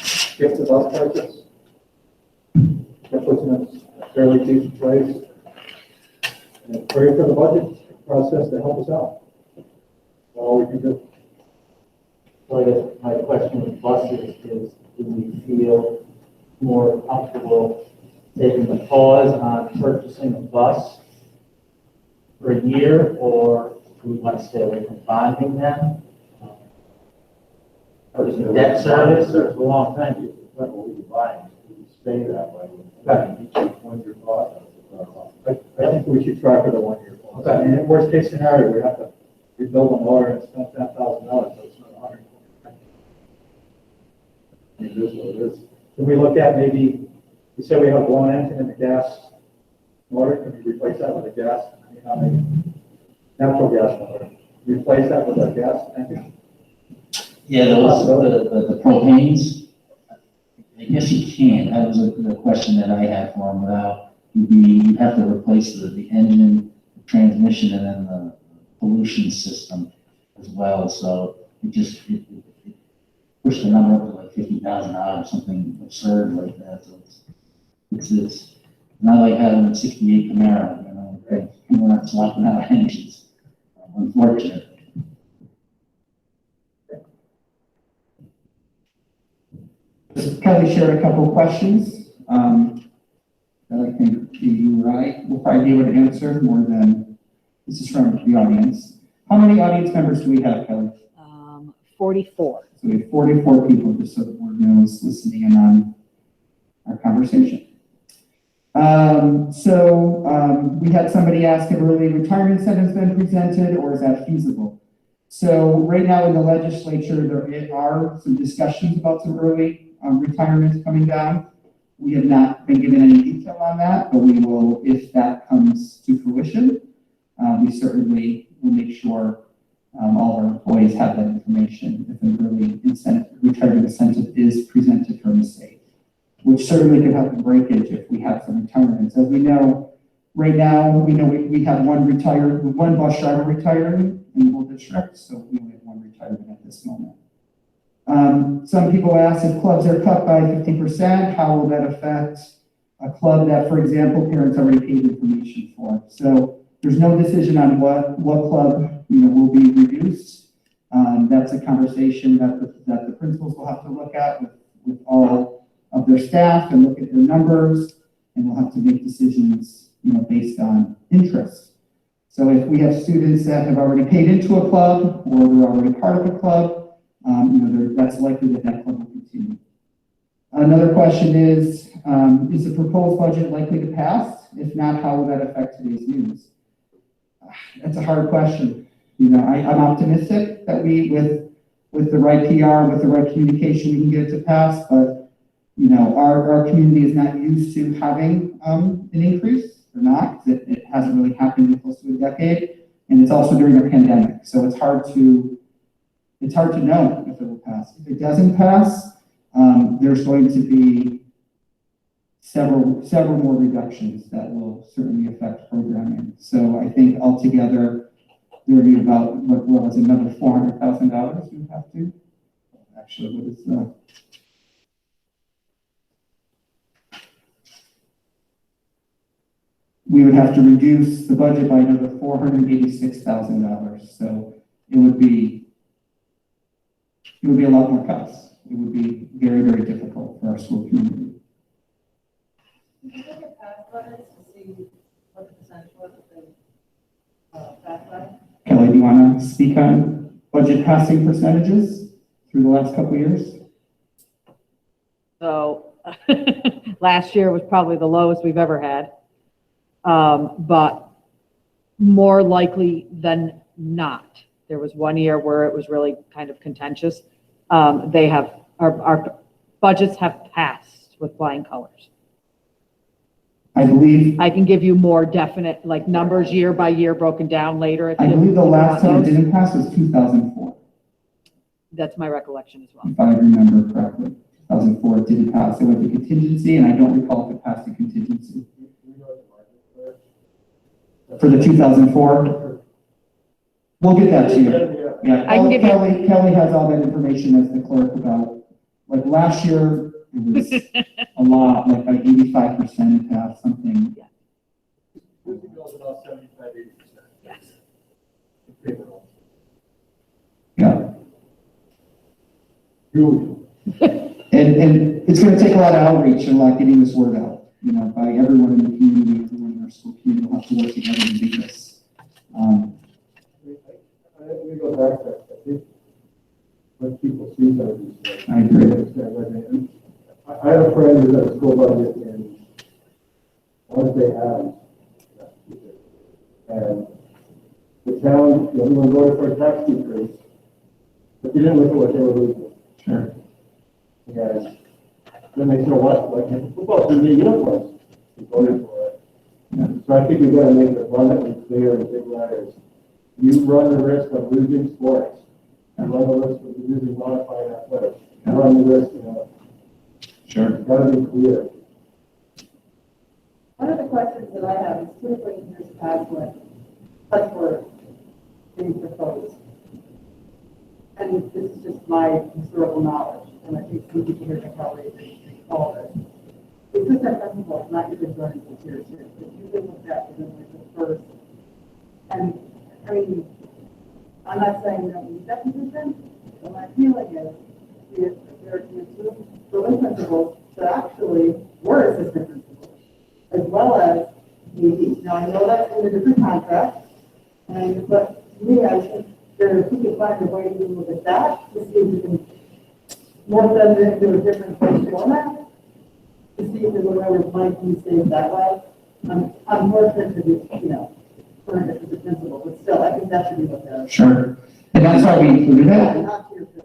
skip the bus purchase. That puts them in a fairly decent place. And pray for the budget process to help us out. All we can do. So I guess my question with buses is, do we feel more comfortable taking a pause on purchasing a bus for a year, or do we want to stay away from bonding them? Purchasing debt service? It's a long time. What will we buy? We stay that way. One-year process. I think we should try for the 1 year process. Okay. And in worst case scenario, we have to rebuild a motor and spend $10,000, so it's not $100,000. I mean, it is what it is. Can we look at maybe, you said we have a blown engine in the gas motor, can we replace that with a gas, natural gas motor? Replace that with a gas engine? Yeah, the propanes, I guess you can. That was the question that I had for him. Without, you'd have to replace the engine, the transmission, and then the pollution system as well. So it pushed the number up to like $50,000, something absurd like that. So it's not like having a '68 Camaro, we're not swapping out engines, unfortunately. Kelly shared a couple of questions that I think you will probably be able to answer more than this is from the audience. How many audience members do we have, Kelly? 44. So we have 44 people, just so the board knows, listening in on our conversation. We had somebody ask if early retirement incentive's been presented, or is that feasible? So right now in the legislature, there are some discussions about some early retirements coming down. We have not been given any detail on that, but we will, if that comes to fruition, we certainly will make sure all our employees have that information if an early retirement incentive is presented from the state, which certainly could help in breakage if we have some retirements. As we know, right now, we have one bus driver retiring in the whole district, so we only have one retirement at this moment. Some people ask if clubs are cut by 50%, how will that affect a club that, for example, parents already paid information for? So there's no decision on what club will be reduced. That's a conversation that the principals will have to look at with all of their staff and look at their numbers, and we'll have to make decisions based on interest. So if we have students that have already paid into a club or they're already part of a club, that's likely that club will continue. Another question is the proposed budget likely to pass? If not, how will that affect today's news? That's a hard question. I'm optimistic that with the right PR, with the right communication, we can get it to pass, but our community is not used to having an increase. Or not. It hasn't really happened in close to a decade, and it's also during a pandemic. So it's hard to know if it will pass. If it doesn't pass, there's going to be several more reductions that will certainly affect programming. So I think altogether there will be about what was another $400,000 we would have to. Actually, what is we would have to reduce the budget by another $486,000. So it would be a lot more cuts. It would be very, very difficult for our school community. Did you look at past budgets to see what the percentage was of the past budget? Kelly, do you want to speak on budget passing percentages through the last couple of years? So last year was probably the lowest we've ever had. But more likely than not, there was one year where it was really kind of contentious. Our budgets have passed with flying colors. I believe. I can give you more definite, like numbers year by year broken down later. I believe the last time it didn't pass was 2004. That's my recollection as well. If I remember correctly, 2004 it didn't pass. It went to contingency, and I don't recall if it passed the contingency. For the 2004? We'll get that to you. Yeah, I can give you. Kelly has all that information as the clerk about, like last year, it was a lot, like by 85% it passed something. This goes about 75-80%. Yes. Yeah. Huge. And it's going to take a lot of outreach and a lot of getting this word out, by everyone in the community, everyone in our school community will have to work together to do this. Let me go back to that. I think when people see some of these things, I agree. I have a friend who's at a school budget in, I want to say Adams, and the town, everyone voted for a tax decrease, but they didn't look at what they were losing. Sure. And then they said, what? Like, if the football team need uniforms, we voted for it. Yeah. So I think we've got to make it abundantly clear in big letters. You run the risk of losing sports. You run the risk of losing modified athletics. You run the risk, Sure. it's got to be clear. One of the questions that I have is typically in years past when cuts were being proposed. And this is just my historical knowledge, and I think some people here can probably recall this. The assistant principal, not even running for tier 2, but you can look at within like the first. And I mean, I'm not saying we don't need that position, but my feeling is there are two building principals that actually were assistant principals, as well as maybe. Now I know that's in a different contract, but to me, I think if we can find a way to look at that to see if we can morph them into a different format, to see if the whatever might be saved that way. I'm more sensitive, current as a principal, but still, I think that should be looked at. Sure. And that's why we included Yeah, it. not tier two.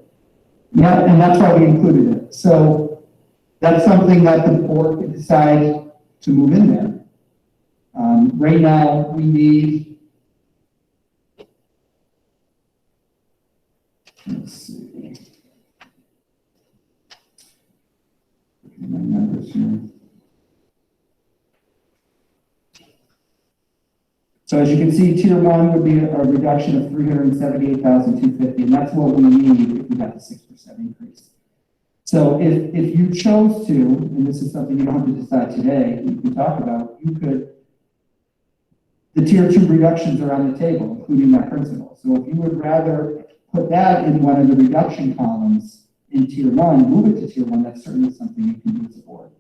Yeah, and that's why we included it. So that's something that the board could decide to move in there. Right now, we need, let's see. My numbers here. So as you can see, tier one would be a reduction of 378,250, and that's what we need if we got the 6% increase. So if you chose to, and this is something you don't have to decide today, you can talk about, you could, the tier two reductions are on the table, including that principal. So if you would rather put that in one of the reduction columns in tier one, move it to tier one, that's certainly something you can do as a board.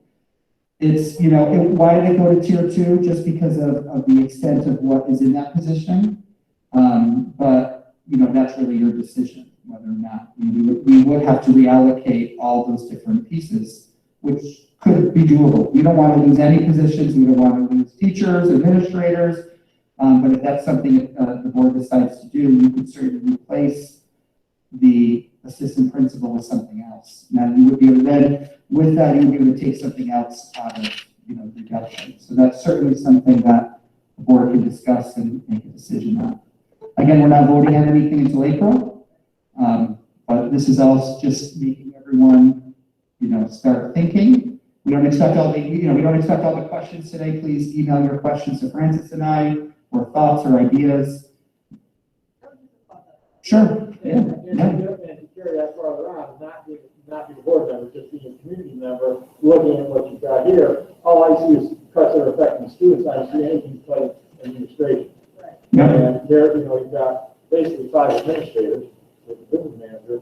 It's, why did it go to tier two? Just because of the extent of what is in that position. But, that's really your decision, whether or not we would have to reallocate all those different pieces, which could be doable. We don't want to lose any positions. We don't want to lose teachers, administrators. But if that's something the board decides to do, you could certainly replace the assistant principal with something else. Now you would be able to then, with that, you would be able to take something else out of, reduction. So that's certainly something that the board can discuss and make a decision on. Again, we're not voting on anything until April, but this is all just making everyone, start thinking. We don't expect all the questions today. Please email your questions to Francis and I, or thoughts or ideas. Sure. Yeah. And to carry that farther on, not be a board member, just being a community member, looking at what you've got here, all I see is cuts that are affecting students. I don't see anything cutting administration. Yeah. And there, you've got basically 5 administrators with the business manager.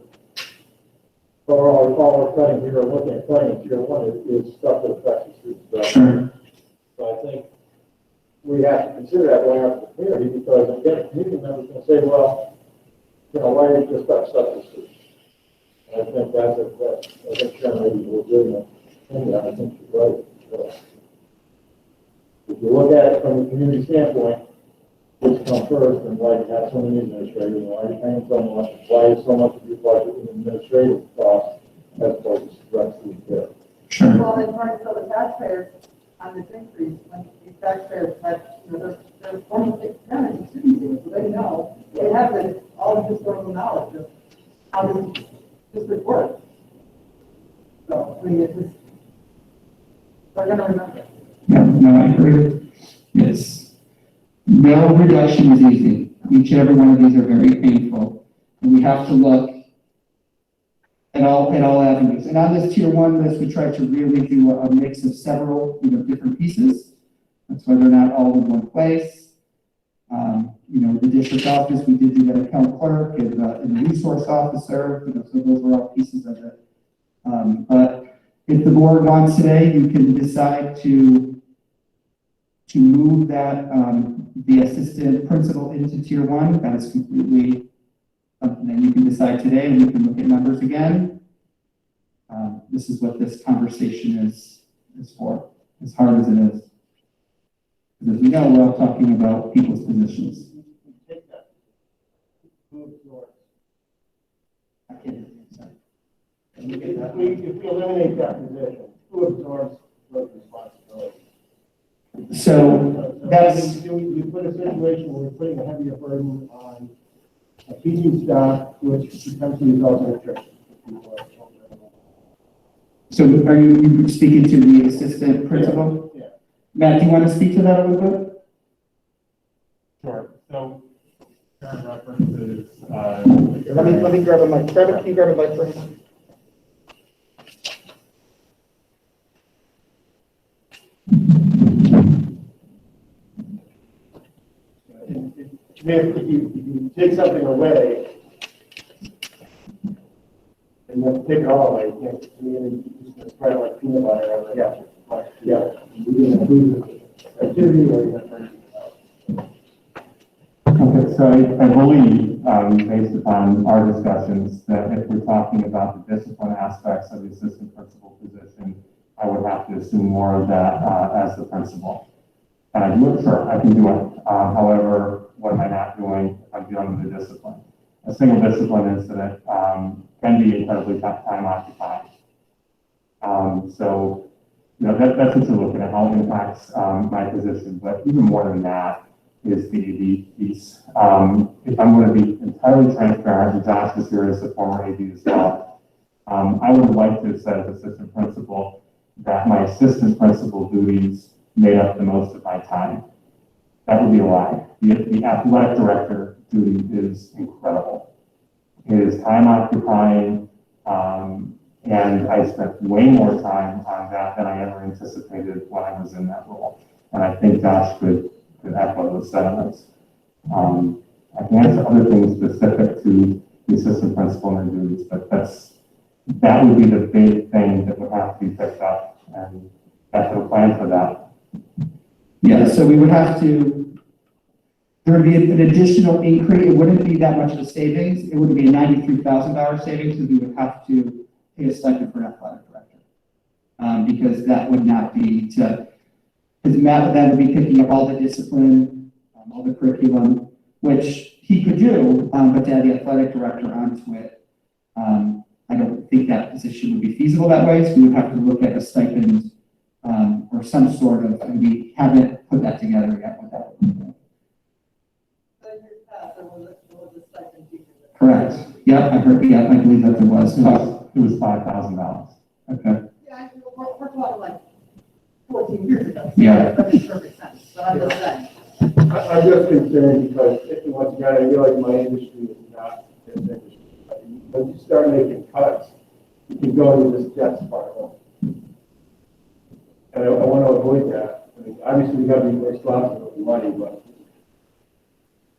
So all we're cutting here, looking at cutting in tier one is stuff that affects the students. Sure. So I think we have to consider that going up to the community, because again, a community member's going to say, well, why are you just got stuff to students? And I think I think Sharon maybe will do that. I think she's right. So, if you look at it from the community standpoint, which comes first, and why you have so many administrators, why you're paying so much, why is so much of your budget in administrative costs as opposed to direct student care? Sure. Well, and part of the taxpayers on this increase, when these taxpayers have, there's 26 tenants, students here, so they know, they have all the historical knowledge of how this works. So, it's just, they're gonna remember. Yeah, no, I agree. Yes. No reduction is easy. Each and every one of these are very painful. And we have to look at all avenues. And on this tier one list, we try to really do a mix of several, different pieces. That's why they're not all in one place. The district office, we did do that account clerk and the resource officer, so those were all pieces of it. But if the board wants today, you can decide to move that, the assistant principal into tier one. That is completely something that you can decide today, and we can look at numbers again. This is what this conversation is for, as hard as it is. Because as we know, we're all talking about people's positions. If we eliminate that position, who absorbs those responsibilities? So that's, We put a situation where we're putting a heavier burden on a teaching staff, which potentially results in attrition. so are you speaking to the assistant principal? Yeah. Matt, do you want to speak to that a little bit? Sure. So, current references, Let me grab a mic. Can you grab a mic for him? If you take something away, and then take it all away, you can't, you just spread it like peanut butter over the yeah. You didn't include the activity or you didn't. okay, so I believe, based upon our discussions, that if we're talking about the discipline aspects of the assistant principal position, I would have to assume more of that as the principal. And I do it, sure, I can do it. However, what am I not doing if I'm dealing with the discipline? a single discipline incident, can be incredibly time occupying. So, you know, that's what you're looking at, how it impacts, my position, but even more than that is the AD piece. If I'm going to be entirely transparent, and Josh is here as a former AD as well, I would like to have said as assistant principal that my assistant principal duties made up the most of my time. That would be a lie. The athletic director duty is incredible. It is time occupying, and I spent way more time on that than I ever anticipated when I was in that role. And I think Josh could echo those sentiments. I can answer other things specific to the assistant principal and their duties, but that would be the big thing that would have to be picked up, and that's the plan for that. Yeah, so we would have to, there would be an additional increase. It wouldn't be that much of a savings. It would be a $93,000 savings, because we would have to pay a stipend for an athletic director. Because that would not be because Matt then would be picking up all the discipline, all the curriculum, which he could do, but to add the athletic director onto it, I don't think that position would be feasible that way, so we would have to look at a stipend, or some sort of, and we haven't put that together yet with that. Correct. Yep, I heard, yeah, I believe that there was. It was $5,000. Okay. Yeah, we're talking like 14 years ago. Yeah. That makes perfect sense, but I'm just saying. I'm just concerned because, once again, I realize my industry is not this industry. Once you start making cuts, you can go into this debt spiral. And I want to avoid that. I mean, obviously, we got to be responsible with money, but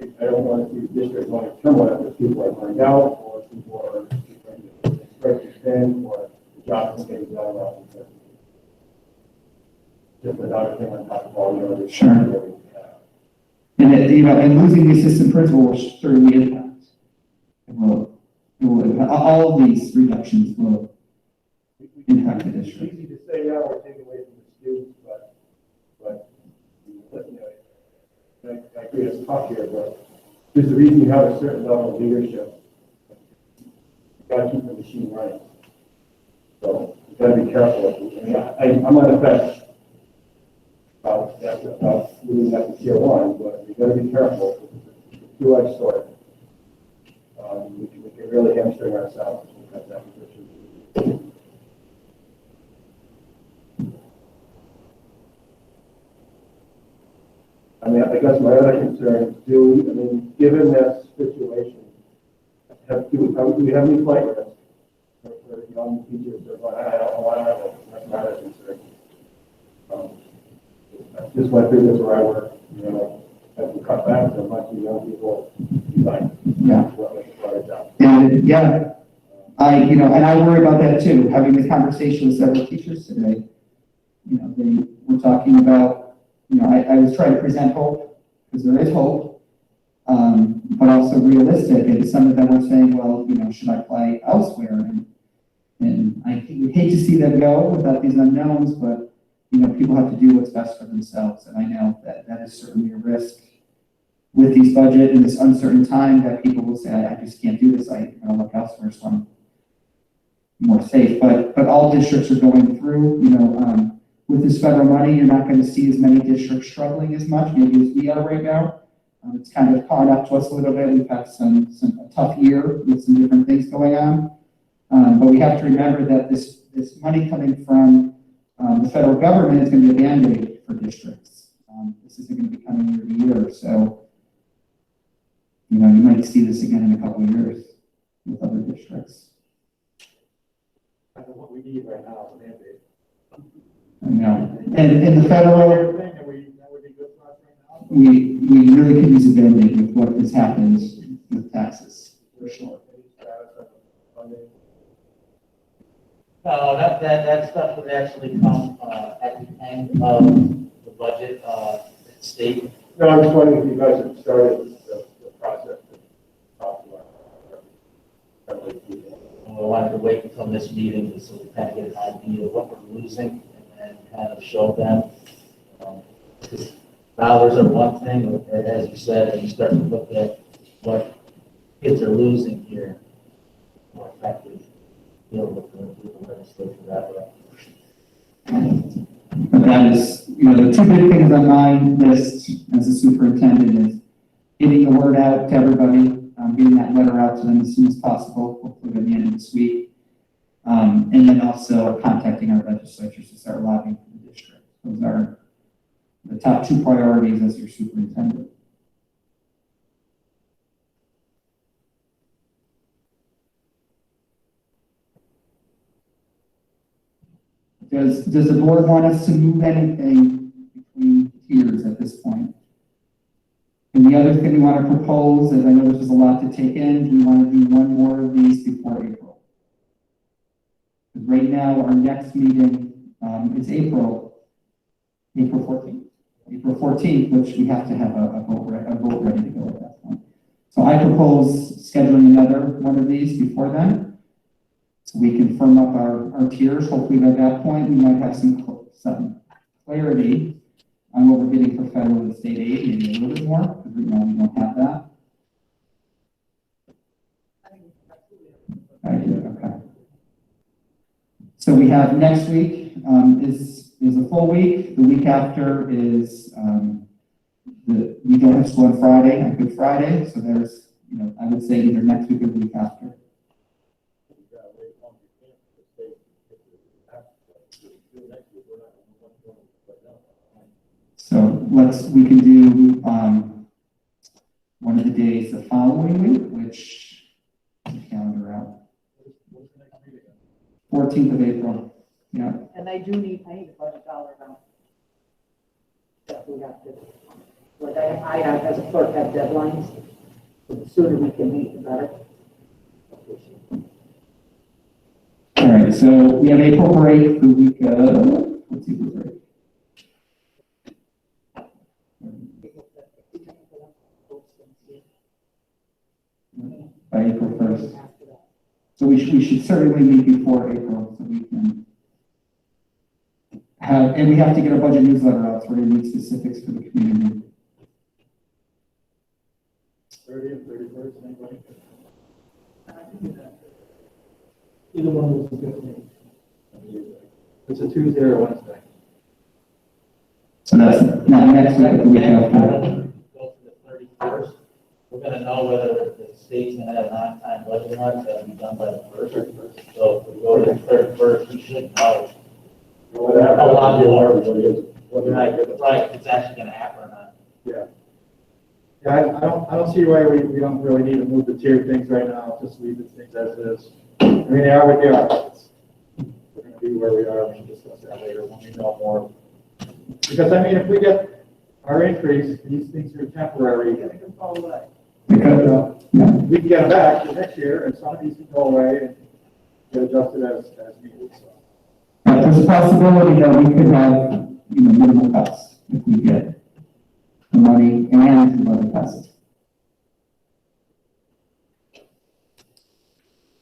I don't want to see the district going to turmoil because people are burned out, or people are stretched thin, or the job is getting done well. Just another thing on top of all the other. Sure. And and losing the assistant principal will certainly impact. All of these reductions will impact the district. It's easy to say, yeah, we're taking away from the students, but you know, I agree it's tough here, but there's the reason you have a certain level of leadership. You got to keep the machine running. So you got to be careful. I mean, I'm on the fence about moving that to tier 1, but you got to be careful. It's a two-edged sword. We can really hamstring ourselves if we cut that position. I mean, I guess my other concern is, given this situation, do we have any flight risk for young teachers that I don't want to have it? That's my other concern. Just my business where I work, you know, as we cut back, so much of young people resign. Yeah. And Yeah, and I worry about that too. Having the conversation with several teachers today, you know, they were talking about, you know, I was trying to present hope, because there is hope, but also realistic. And some of them were saying, well, you know, should I apply elsewhere? And I would hate to see them go without these unknowns, but, you know, people have to do what's best for themselves. And I know that that is certainly a risk with these budget in this uncertain time, that people will say, I just can't do this. I'm going to look elsewhere, so I'm more safe. But all districts are going through, you know, with this federal money, you're not going to see as many districts struggling as much, maybe as we are right now. It's kind of caught up to us a little bit. We've had a tough year with some different things going on. But we have to remember that this money coming from the federal government is going to be a Band-Aid for districts. This isn't going to be coming year to year. So, you know, you might see this again in a couple of years with other districts. that's what we need right now, is a mandate. I know. And the federal, Everything that would be good for us right now. we really could use a Band-Aid with what has happened with taxes, for sure. No, that stuff would actually come at the end of the budget state. No, I'm just wondering if you guys have started the process to talk to our We'll have to wait until this meeting so we kind of get an idea of what we're losing and kind of show them. Because dollars are one thing, as you said, and you start to look at what kids are losing here more effectively. Deal with the legislature that way. But that is, the two big things on my list as a superintendent is getting the word out to everybody, getting that letter out to them as soon as possible, hopefully by the end of this week. And then also contacting our legislatures to start lobbying for the district. Those are the top two priorities as your superintendent. Does the board want us to move anything between tiers at this point? And the other thing we want to propose, as I know this is a lot to take in, do we want to do one more of these before April? Because right now, our next meeting is April 14th. April 14th, which we have to have a vote ready to go at that point. So I propose scheduling another one of these before then. So we can firm up our tiers. Hopefully by that point, we might have some clarity on what we're getting for federal and state aid, maybe a little bit more, because right now we don't have that. I do, okay. So we have next week is a full week. The week after is we don't have school on Friday, on Good Friday. So there's, I would say either next week or the week after. So we can do one of the days the following week, which calendar out. 14th of April, yeah. And I need a budget dollar amount. That we have to, like I as a clerk have deadlines, so the sooner we can meet, the better. All right, so we have April break the week of, what's April break? By April 1st. So we should certainly meet before April so we can have, and we have to get a budget newsletter out so we're going to need specifics for the community. 30th, 31st, anybody? Either one was a good thing. It's a Tuesday or Wednesday. So that's not next week, but the week after. Go to the 31st. We're gonna know whether the state's gonna have an on-time budget or not, that'll be done by the 1st. So if we go to the 31st, we should know how long right, it's actually gonna happen or not. Yeah. Yeah, I don't see why we don't really need to move the tier things right now, just leave the things as is. I mean, they are what they are. We're gonna be where we are, we can discuss that later when we know more. Because, I mean, if we get our increase, these things are temporary. They can fall away. Because, we can get them back for next year, and some of these can go away and get adjusted as needed, so. There's a possibility that we could have, minimal cuts if we get the money and the other cuts.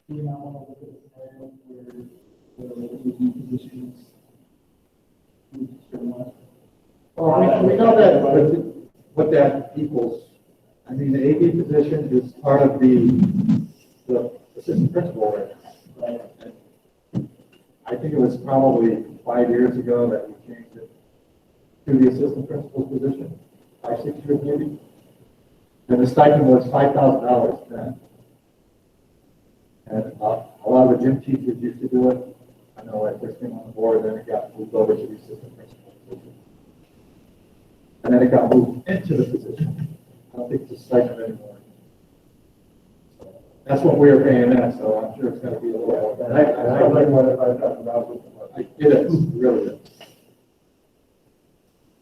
Do you not want to look at a scenario where the positions? Well, we know that what that equals. I mean, the AD position is part of the assistant principal right now. Right? I think it was probably 5 years ago that we changed it to the assistant principal's position, 5, 6 years maybe. And the stipend was $5,000 then. And a lot of the gym teachers used to do it. I know I first came on the board, then it got moved over to the assistant principal position. And then it got moved into the position. I don't think it's a stipend anymore. So that's what we were paying then, so I'm sure it's gonna be a little. And I like what $5,000. It is, it really is.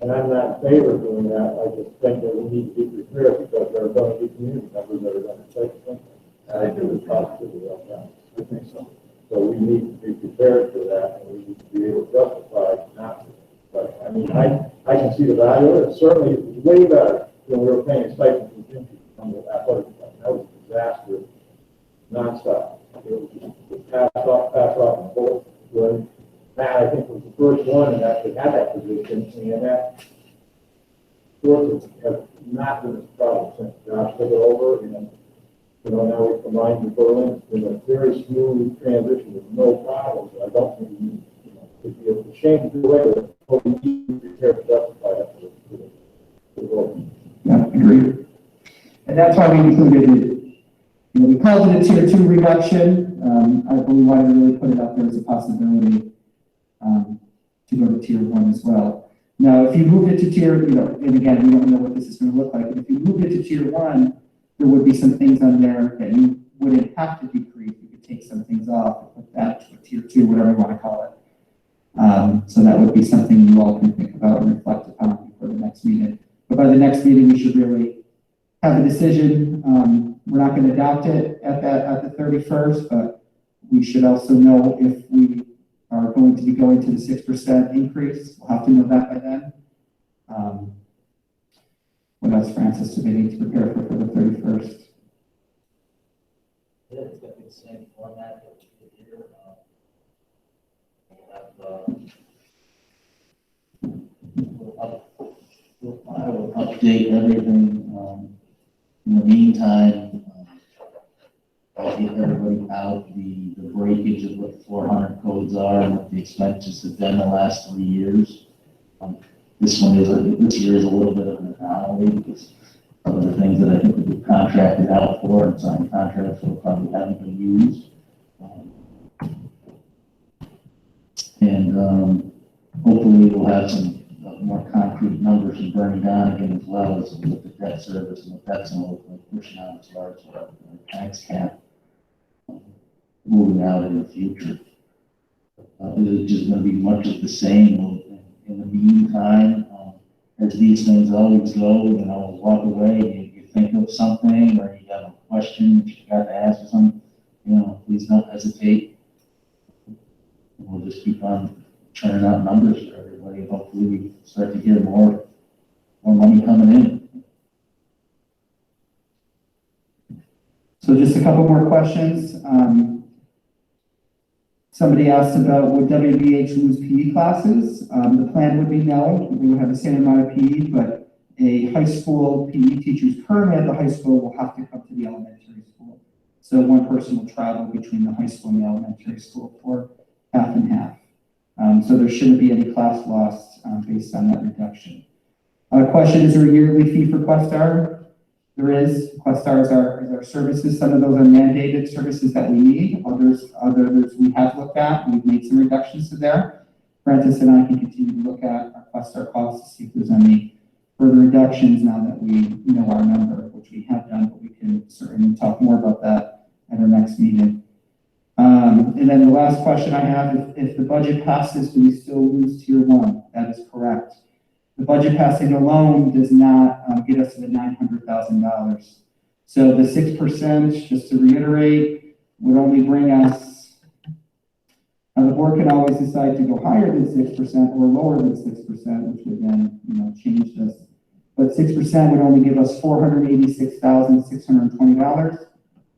And I'm not in favor of doing that. I just think that we need to be prepared because there are going to be community members that are going to take things. And I think it's positive about that. I think so. So we need to be prepared for that, and we need to be able to justify not to. But I mean, I can see the value of it. Certainly, it's way better than we were paying a stipend for gym teachers from the athletic department. That was a disaster, nonstop. It was just pass off, and both. When Matt, I think, was the first one that actually had that position, and that sources have not been a problem since Josh took it over, and You know, now we combined with Berlin, it's been a very smooth transition with no problems. I don't think you know, it'd be a shame to do away with it, but we need to be prepared to justify that to the vote. Yeah, agreed. And that's why we included it. You know, we called it a tier 2 reduction. We wanted to really put it out there as a possibility to go to tier 1 as well. Now, if you move it to tier, you know, and again, we don't know what this is going to look like, but if you move it to tier 1, there would be some things on there that you wouldn't have to decrease. You could take some things off, put that to a tier 2, whatever you want to call it. So that would be something you all can think about and reflect upon before the next meeting. But by the next meeting, we should really have a decision. We're not going to adopt it at the 31st, but we should also know if we are going to be going to the 6% increase. We'll have to know that by then. What else, Francis, do they need to prepare for the 31st? Yeah, it's gonna be the same format that we did here. I will update everything. In the meantime, I'll give everybody out the breakage of what the 400 codes are and what the expenses have been the last 3 years. This year is a little bit of an anomaly because some of the things that I think we've contracted out for and signed contracts for probably haven't been used. Hopefully we'll have some more concrete numbers from Bernie Donegan as well as with the debt service and what that's going to look like pushing out as far as our tax cap moving out in the future. It's just going to be much of the same. In the meantime, as these things always go, you know, walk away, you think of something or you have a question that you got to ask or something, you know, please don't hesitate. We'll just keep on churning out numbers for everybody. Hopefully we start to get more money coming in. So just a couple more questions. Somebody asked about would WBH lose PE classes? The plan would be no. We would have the same amount of PE, but a high school PE teacher's currently at the high school will have to come to the elementary school. So one person will travel between the high school and the elementary school for half and half. So there shouldn't be any class loss based on that reduction. Question, is there a yearly fee for Questar? There is. Questar is our services. Some of those are mandated services that we need. Others we have looked at, and we've made some reductions to there. Francis and I can continue to look at our Questar costs to see if there's any further reductions now that we know our number, which we have done, but we can certainly talk more about that at our next meeting. And then the last question I have, if the budget passes, do we still lose tier 1? That is correct. The budget passing alone does not get us to the $900,000. So the 6%, just to reiterate, would only bring us, now the board can always decide to go higher than 6% or lower than 6%, which would then, change this. But 6% would only give us $486,620.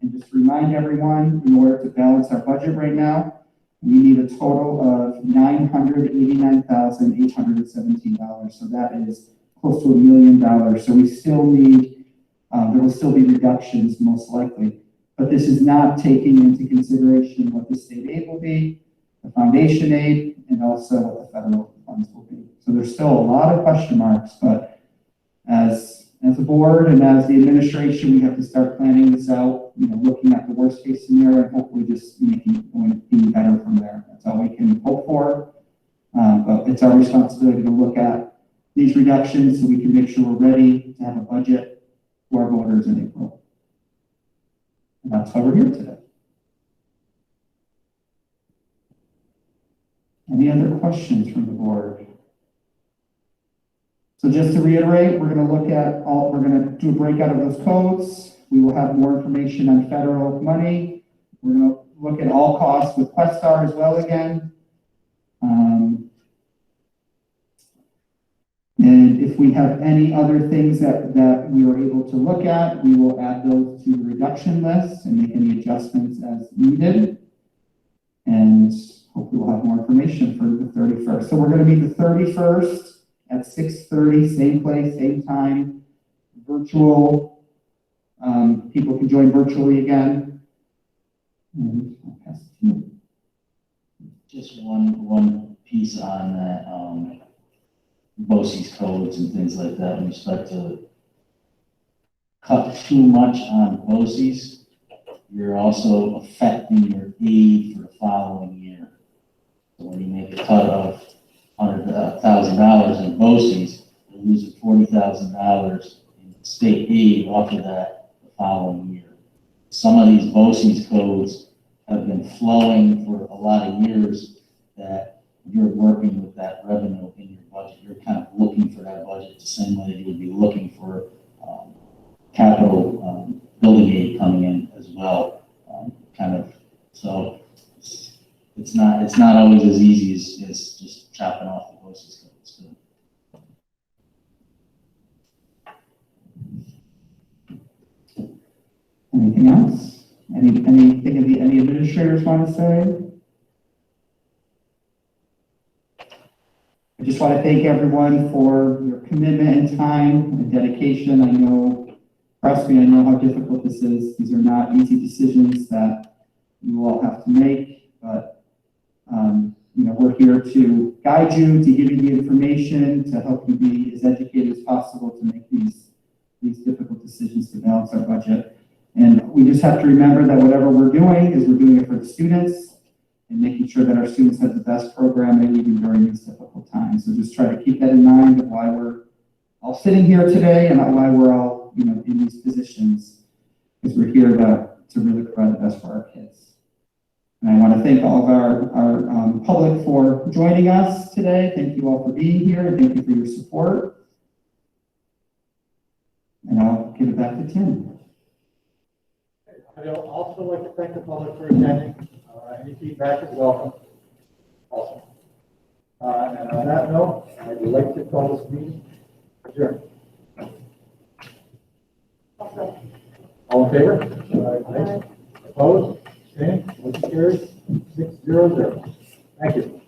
And just to remind everyone, in order to balance our budget right now, we need a total of $989,817. So that is close to $1 million. So we still need, there will still be reductions most likely, but this is not taking into consideration what the state aid will be, the foundation aid, and also what the federal funds will be. So there's still a lot of question marks, but as a board and as the administration, we have to start planning this out, looking at the worst case scenario and hopefully just making it going better from there. That's all we can hope for. But it's our responsibility to look at these reductions so we can make sure we're ready to have a budget for our voters in April. And that's why we're here today. Any other questions from the board? So just to reiterate, we're going to do a breakout of those codes. We will have more information on federal money. We're going to look at all costs with Questar as well again. And if we have any other things that we are able to look at, we will add those to the reduction list and make any adjustments as needed. And hopefully we'll have more information for the 31st. So we're going to be the 31st at 6:30, same place, same time, virtual People can join virtually again. And I'll pass it to you. Just one piece on that, BOCES codes and things like that, when you start to cut too much on BOCES, you're also affecting your aid for the following year. So when you make a cut of $100,000 in BOCES, you're losing $40,000 in state aid off of that the following year. Some of these BOCES codes have been flowing for a lot of years that you're working with that revenue in your budget. You're kind of looking for that budget the same way that you would be looking for capital building aid coming in as well. So it's not always as easy as just chopping off the BOCES codes. Anything else? Anything any administrators want to say? I just want to thank everyone for your commitment and time and dedication. I know, trust me, I know how difficult this is. These are not easy decisions that you all have to make, but we're here to guide you, to give you the information, to help you be as educated as possible to make these difficult decisions to balance our budget. And we just have to remember that whatever we're doing it for the students and making sure that our students have the best programming even during these difficult times. So just try to keep that in mind of why we're all sitting here today and why we're all, in these positions, because we're here to really provide the best for our kids. And I want to thank all of our public for joining us today. Thank you all for being here, and thank you for your support. And I'll give it back to Tim. I'd also like to thank the public for attending. Any feedback is welcome. Awesome. And on that note, I'd like to call this meeting adjourned. All in favor? Aye. Opposed? Abstained? Motion carries 6-0. Thank you.